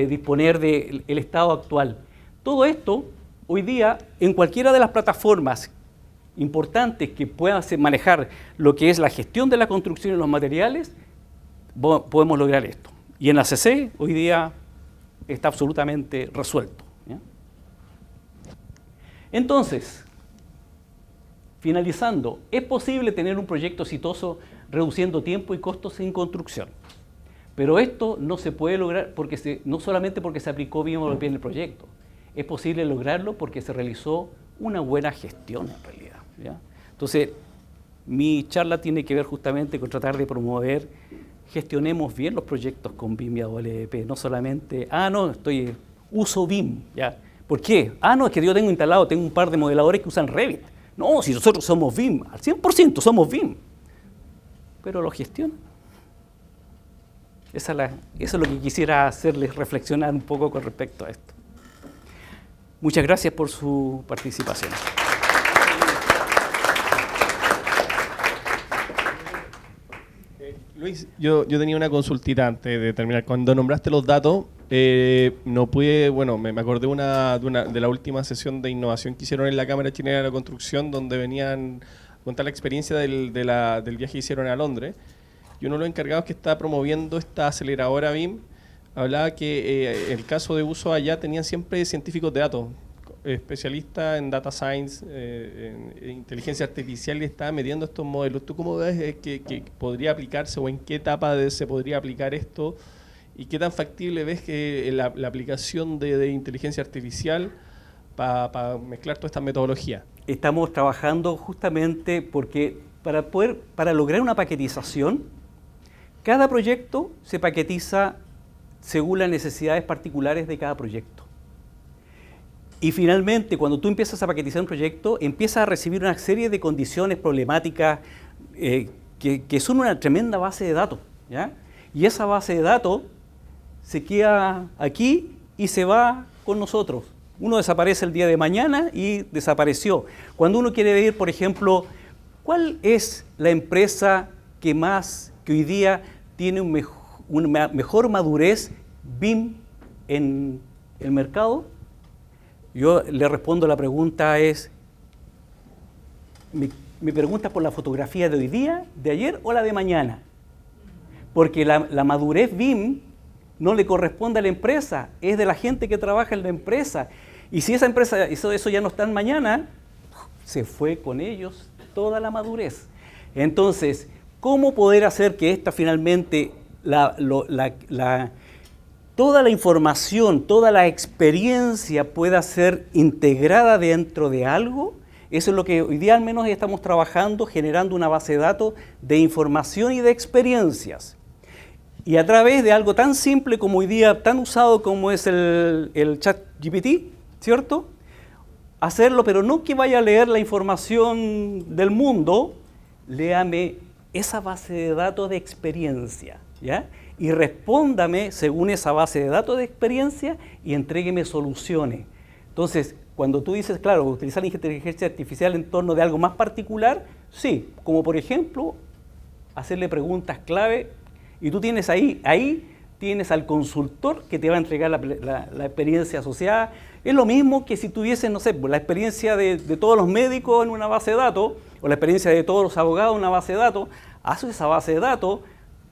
disponer del estado actual. Todo esto, hoy día, en cualquiera de las plataformas importantes que puedan manejar lo que es la gestión de la construcción y los materiales, podemos lograr esto. Y en la ACC, hoy día, está absolutamente resuelto, ¿ya? Entonces, finalizando, ¿es posible tener un proyecto exitoso reduciendo tiempo y costos en construcción? Pero esto no se puede lograr no solamente porque se aplicó bien o bien el proyecto, es posible lograrlo porque se realizó una buena gestión en realidad, ¿ya? Entonces, mi charla tiene que ver justamente con tratar de promover, gestionemos bien los proyectos con BIM y AWP, no solamente, uso BIM, ¿ya? ¿Por qué? Es que yo tengo un par de modeladores que usan Revit. No, si nosotros somos BIM, al 100% somos BIM, pero lo gestionan. Eso es lo que quisiera hacerles reflexionar un poco con respecto a esto. Muchas gracias por su participación. Luis, yo tenía una consultita antes de terminar. Cuando nombraste los datos, no pude, me acordé de la última sesión de innovación que hicieron en la Cámara Chilena de la Construcción, donde venían a contar la experiencia del viaje que hicieron a Londres. Y uno de los encargados que está promoviendo esta aceleradora BIM hablaba que el caso de uso allá tenían siempre científicos de datos, especialistas en data science, en inteligencia artificial, y estaba metiendo estos modelos. ¿Tú cómo ves que podría aplicarse o en qué etapa se podría aplicar esto? ¿Y qué tan factible ves que la aplicación de inteligencia artificial para mezclar toda esta metodología? Estamos trabajando justamente porque para lograr una paquetización Cada proyecto se paquetiza según las necesidades particulares de cada proyecto. Y finalmente, cuando tú empiezas a paquetizar un proyecto, empiezas a recibir una serie de condiciones problemáticas que son una tremenda base de datos, ¿ya? Y esa base de datos se queda aquí y se va con nosotros. Uno desaparece el día de mañana y desapareció. Cuando uno quiere ver, por ejemplo, ¿cuál es la empresa que hoy día tiene una mejor madurez BIM en el mercado? Yo le respondo, la pregunta es, ¿me preguntas por la fotografía de hoy día, de ayer o la de mañana? Porque la madurez BIM no le corresponde a la empresa, es de la gente que trabaja en la empresa. Y si esa empresa, eso ya no está en mañana, se fue con ellos toda la madurez. Entonces, ¿cómo poder hacer que esta finalmente, toda la información, toda la experiencia pueda ser integrada dentro de algo? Eso es lo que hoy día al menos estamos trabajando, generando una base de datos de información y de experiencias. Y a través de algo tan simple como hoy día, tan usado como es el ChatGPT, ¿cierto? Hacerlo, pero no que vaya a leer la información del mundo, léame esa base de datos de experiencia, ¿ya? Y respóndame según esa base de datos de experiencia y entrégueme soluciones. Entonces, cuando tú dices, claro, utilizar la inteligencia artificial en torno de algo más particular, sí, como por ejemplo, hacerle preguntas clave, y tú tienes ahí tienes al consultor que te va a entregar la experiencia asociada. Es lo mismo que si tuviesen, no sé, la experiencia de todos los médicos en una base de datos, o la experiencia de todos los abogados en una base de datos. Haces esa base de datos,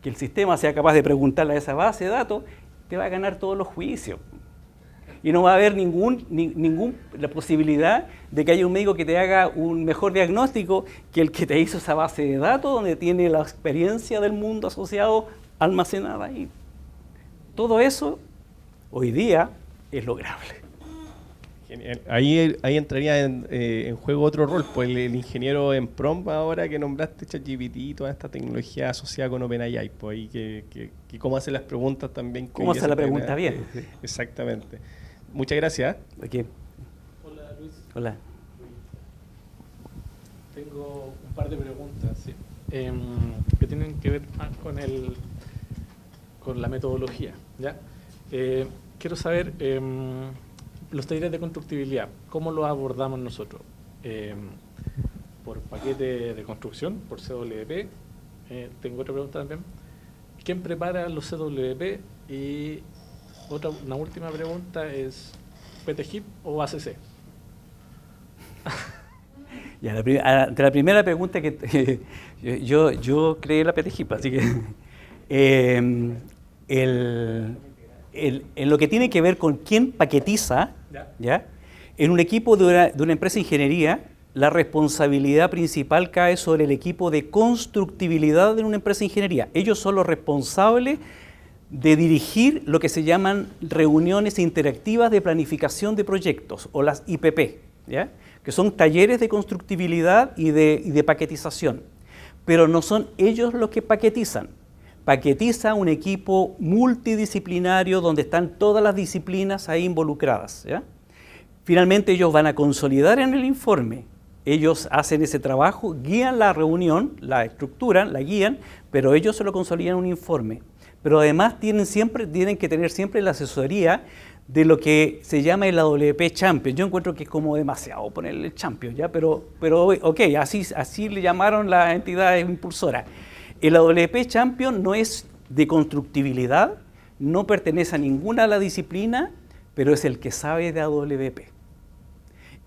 que el sistema sea capaz de preguntarle a esa base de datos, te va a ganar todos los juicios. Y no va a haber la posibilidad de que haya un médico que te haga un mejor diagnóstico que el que te hizo esa base de datos, donde tiene la experiencia del mundo asociado almacenada ahí. Todo eso, hoy día, es lograble. Genial. Ahí entraría en juego otro rol, pues el ingeniero en prompt, ahora que nombraste ChatGPT y toda esta tecnología asociada con OpenAI, pues ahí que cómo hace las preguntas también. ¿Cómo hace la pregunta bien? Exactamente. Muchas gracias. Aquí. Hola Luis. Hola. Tengo un par de preguntas, sí, que tienen que ver más con la metodología, ¿ya? Quiero saber los talleres de constructibilidad, ¿cómo los abordamos nosotros? ¿Por paquete de construcción, por CWP? Tengo otra pregunta también. ¿Quién prepara los CWP? Y una última pregunta es, ¿PTGIP o ACC? Ya, ante la primera pregunta que yo creé la PTGIP, así que en lo que tiene que ver con quién paquetiza, ¿ya? En un equipo de una empresa de ingeniería, la responsabilidad principal cae sobre el equipo de constructibilidad de una empresa de ingeniería. Ellos son los responsables de dirigir lo que se llaman reuniones interactivas de planificación de proyectos, o las IPP, ¿ya? Que son talleres de constructibilidad y de paquetización. Pero no son ellos los que paquetizan. Paquetiza un equipo multidisciplinario donde están todas las disciplinas ahí involucradas, ¿ya? Finalmente ellos van a consolidar en el informe. Ellos hacen ese trabajo, guían la reunión, la estructuran, la guían, pero ellos se lo consolidan en un informe. Pero además tienen que tener siempre la asesoría de lo que se llama el AWP Champion. Yo encuentro que es como demasiado ponerle Champion, ¿ya? Pero ok, así le llamaron la entidad impulsora. El AWP Champion no es de constructibilidad, no pertenece a ninguna de la disciplina, pero es el que sabe de AWP.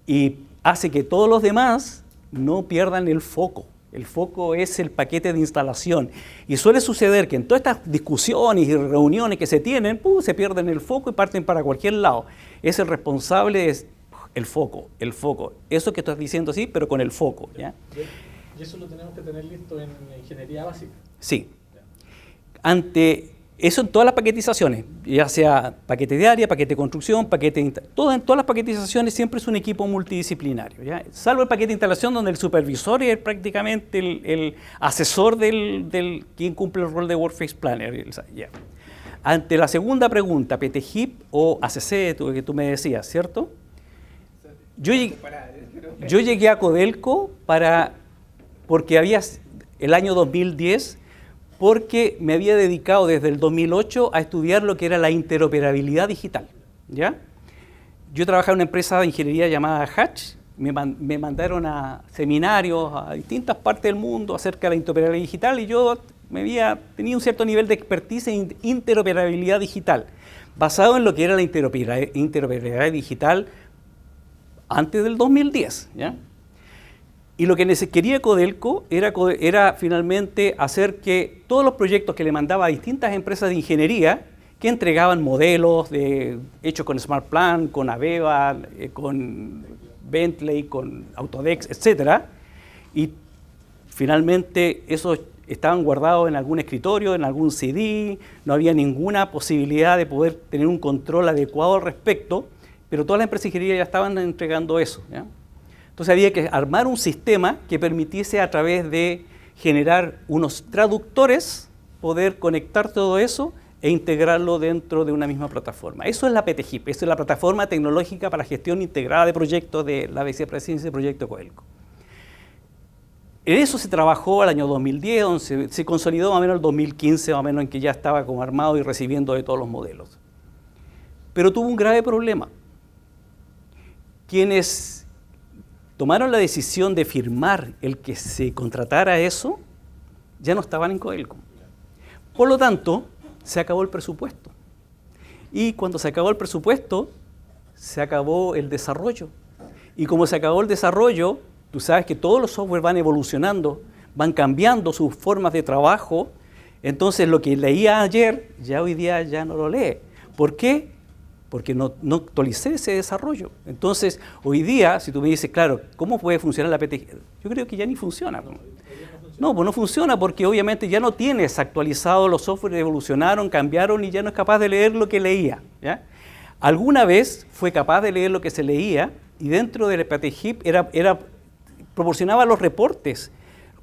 Y hace que todos los demás no pierdan el foco. El foco es el paquete de instalación. Y suele suceder que en todas estas discusiones y reuniones que se tienen, se pierden el foco y parten para cualquier lado. Es el responsable, es el foco. Eso que estás diciendo sí, pero con el foco, ¿ya? Y eso lo tenemos que tener listo en ingeniería básica. Sí. Ante Eso en todas las paquetizaciones, ya sea paquete de área, paquete de construcción, en todas las paquetizaciones siempre es un equipo multidisciplinario, ¿ya? Salvo el paquete de instalación donde el supervisor es prácticamente el asesor del quien cumple el rol de Workforce Planner. ¿Ya? Ante la segunda pregunta, PTGIP o ACC, que tú me decías, ¿cierto? Yo llegué a Codelco porque había el año 2010, porque me había dedicado desde el 2008 a estudiar lo que era la interoperabilidad digital, ¿ya? Yo trabajaba en una empresa de ingeniería llamada Hatch, me mandaron a seminarios a distintas partes del mundo acerca de la interoperabilidad digital y yo tenía un cierto nivel de expertise en interoperabilidad digital, basado en lo que era la interoperabilidad digital antes del 2010, ¿ya? Y lo que quería Codelco era finalmente hacer que todos los proyectos que le mandaba a distintas empresas de ingeniería que entregaban modelos hechos con SmartPlan, con Aveva, con Bentley, con Autodesk, etc. Y finalmente esos estaban guardados en algún escritorio, en algún CD, no había ninguna posibilidad de poder tener un control adecuado al respecto, pero todas las empresas de ingeniería ya estaban entregando eso, ¿ya? Entonces había que armar un sistema que permitiese a través de generar unos traductores poder conectar todo eso e integrarlo dentro de una misma plataforma. Eso es la PTGIP, eso es la plataforma tecnológica para la gestión integrada de proyectos de la vicepresidencia de Proyecto Codelco. En eso se trabajó al año 2010, donde se consolidó más o menos el 2015, más o menos en que ya estaba como armado y recibiendo de todos los modelos. Pero tuvo un grave problema. Quienes tomaron la decisión de firmar el que se contratara eso, ya no estaban en Codelco. Por lo tanto, se acabó el presupuesto. Y cuando se acabó el presupuesto, se acabó el desarrollo. Y como se acabó el desarrollo, tú sabes que todos los software van evolucionando, van cambiando sus formas de trabajo. Entonces, lo que leía ayer, ya hoy día ya no lo lee. ¿Por qué? Porque no actualicé ese desarrollo. Entonces, hoy día, si tú me dices, claro, ¿cómo puede funcionar la PTGIP? Yo creo que ya ni funciona. No, pues no funciona porque obviamente ya no tienes actualizado, los software evolucionaron, cambiron y ya no es capaz de leer lo que leía, ¿ya? Alguna vez fue capaz de leer lo que se leía y dentro del PTGIP proporcionaba los reportes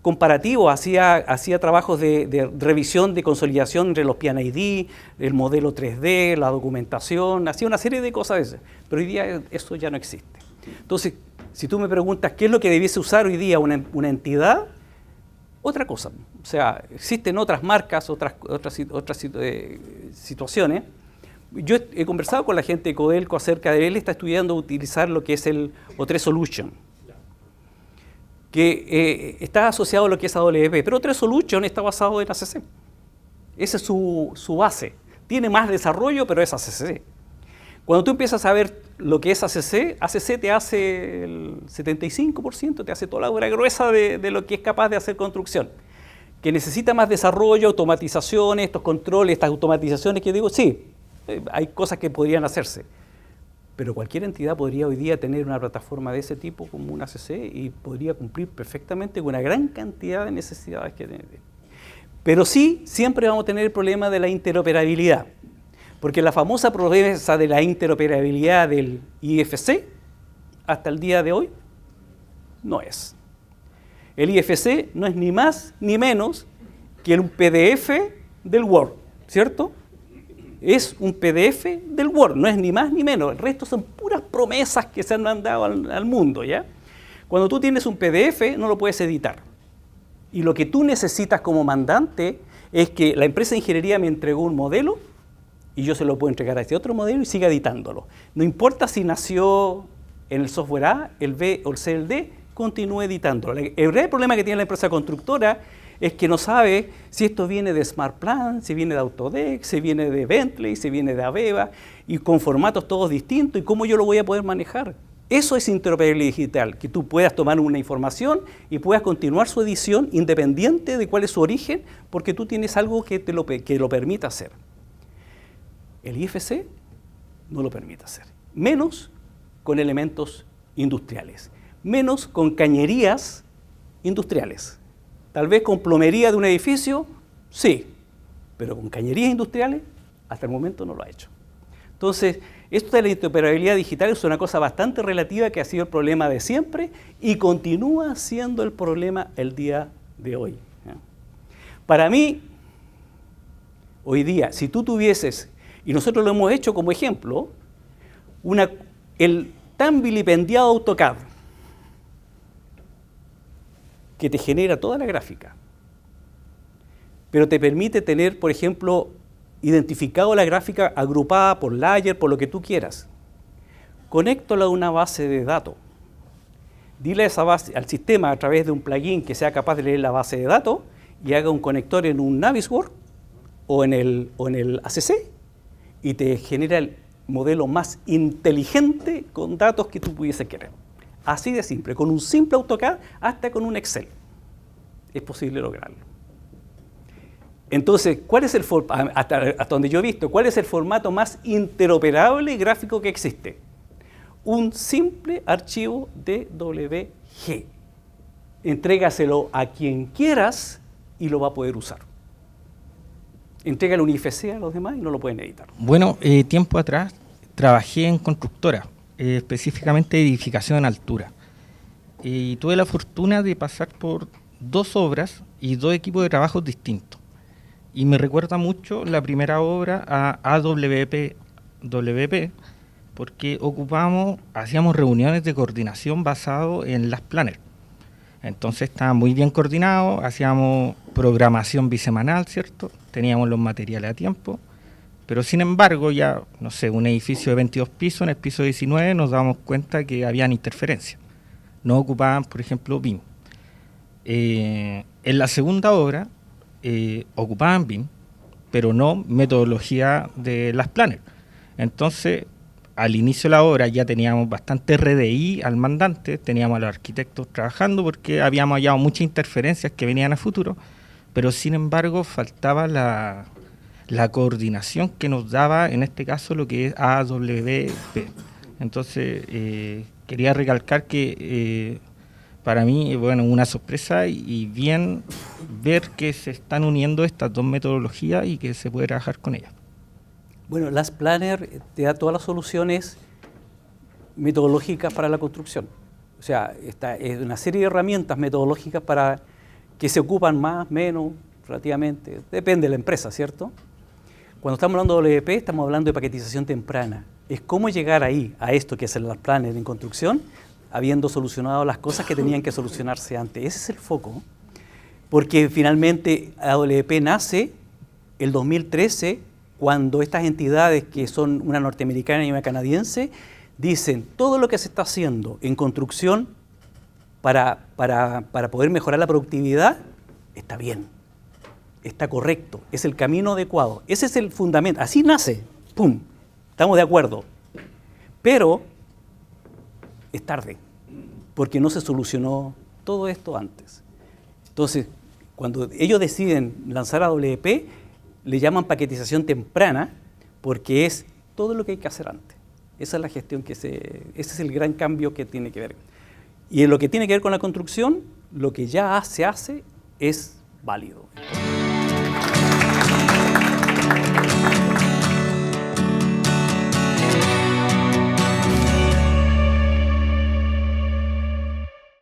comparativos, hacía trabajos de revisión, de consolidación entre los PNID, el modelo 3D, la documentación, hacía una serie de cosas de esas. Pero hoy día eso ya no existe. Entonces, si tú me preguntas qué es lo que debiese usar hoy día una entidad, otra cosa. O sea, existen otras marcas, otras situaciones. Yo he conversado con la gente de Codelco acerca de él, está estudiando utilizar lo que es el O3 Solution, que está asociado a lo que es AWP, pero O3 Solution está basado en ACC. Esa es su base. Tiene más desarrollo, pero es ACC. Cuando tú empiezas a ver lo que es ACC, ACC te hace el 75%, te hace toda la obra gruesa de lo que es capaz de hacer construcción. Que necesita más desarrollo, automatizaciones, estos controles, estas automatizaciones que digo, sí, hay cosas que podrían hacerse. Pero cualquier entidad podría hoy día tener una plataforma de ese tipo como una ACC y podría cumplir perfectamente con una gran cantidad de necesidades que tiene. Pero sí, siempre vamos a tener el problema de la interoperabilidad. Porque la famosa promesa de la interoperabilidad del IFC, hasta el día de hoy, no es. El IFC no es ni más ni menos que un PDF del Word, ¿cierto? Es un PDF del Word, no es ni más ni menos. El resto son puras promesas que se han mandado al mundo, ¿ya? Cuando tú tienes un PDF, no lo puedes editar. Y lo que tú necesitas como mandante es que la empresa de ingeniería me entregó un modelo y yo se lo puedo entregar a este otro modelo y siga editándolo. No importa si nació en el software A, el B o el C, el D, continúe editándolo. El gran problema que tiene la empresa constructora es que no sabe si esto viene de SmartPlan, si viene de Autodesk, si viene de Bentley, si viene de Aveva, y con formatos todos distintos, y cómo yo lo voy a poder manejar. Eso es interoperabilidad digital, que tú puedas tomar una información y puedas continuar su edición independiente de cuál es su origen, porque tú tienes algo que lo permita hacer. El IFC no lo permite hacer, menos con elementos industriales, menos con cañerías industriales. Tal vez con plomería de un edificio, sí, pero con cañerías industriales hasta el momento no lo ha hecho. Entonces, esto de la interoperabilidad digital es una cosa bastante relativa que ha sido el problema de siempre y continúa siendo el problema el día de hoy. Para mí, hoy día, si tú tuvieses, y nosotros lo hemos hecho como ejemplo, el tan vilipendiado AutoCAD, que te genera toda la gráfica, pero te permite tener, por ejemplo, identificado la gráfica agrupada por layer, por lo que tú quieras. Conéctala a una base de datos. Dile a esa base, al sistema a través de un plugin que sea capaz de leer la base de datos y haga un conector en un Navisworks o en el ACC y te genera el modelo más inteligente con datos que tú pudieses querer. Así de simple, con un simple AutoCAD hasta con un Excel. Es posible lograrlo. Entonces, ¿cuál es hasta donde yo he visto, cuál es el formato más interoperable gráfico que existe? Un simple archivo DWG. Entrégaselo a quien quieras y lo va a poder usar. Entrégale un IFC a los demás y no lo pueden editar. Bueno, tiempo atrás trabajé en constructora, específicamente edificación en altura. Y tuve la fortuna de pasar por 2 obras y 2 equipos de trabajo distintos. Y me recuerda mucho la primera obra a AWP, porque hacíamos reuniones de coordinación basado en las planners. Entonces estaba muy bien coordinado, hacíamos programación bisemanal, ¿cierto? Teníamos los materiales a tiempo, pero sin embargo ya, no sé, un edificio de 22 pisos, en el piso 19 nos dábamos cuenta que habían interferencias. No ocupaban, por ejemplo, BIM. En la segunda obra ocupaban BIM, pero no metodología de las planners. Entonces, al inicio de la obra ya teníamos bastante RDI al mandante, teníamos a los arquitectos trabajando porque habíamos hallado muchas interferencias que venían a futuro, pero sin embargo faltaba la coordinación que nos daba, en este caso, lo que es AWP. Entonces, quería recalcar que para mí, bueno, una sorpresa y bien ver que se están uniendo estas 2 metodologías y que se puede trabajar con ellas. Bueno, las Planner te da todas las soluciones metodológicas para la construcción. O sea, es una serie de herramientas metodológicas para que se ocupan más, menos, relativamente. Depende de la empresa, ¿cierto? Cuando estamos hablando de WP, estamos hablando de paquetización temprana. Es cómo llegar ahí, a esto que es las Planner en construcción, habiendo solucionado las cosas que tenían que solucionarse antes. Ese es el foco, porque finalmente AWP nace el 2013, cuando estas entidades, que son una norteamericana y una canadiense, dicen todo lo que se está haciendo en construcción para poder mejorar la productividad, está bien, está correcto, es el camino adecuado. Ese es el fundamento, así nace, ¡pum!, estamos de acuerdo. Pero es tarde, porque no se solucionó todo esto antes. Entonces, cuando ellos deciden lanzar AWP, le llaman paquetización temprana, porque es todo lo que hay que hacer antes. Esa es la gestión ese es el gran cambio que tiene que ver. Y en lo que tiene que ver con la construcción, lo que ya se hace es válido.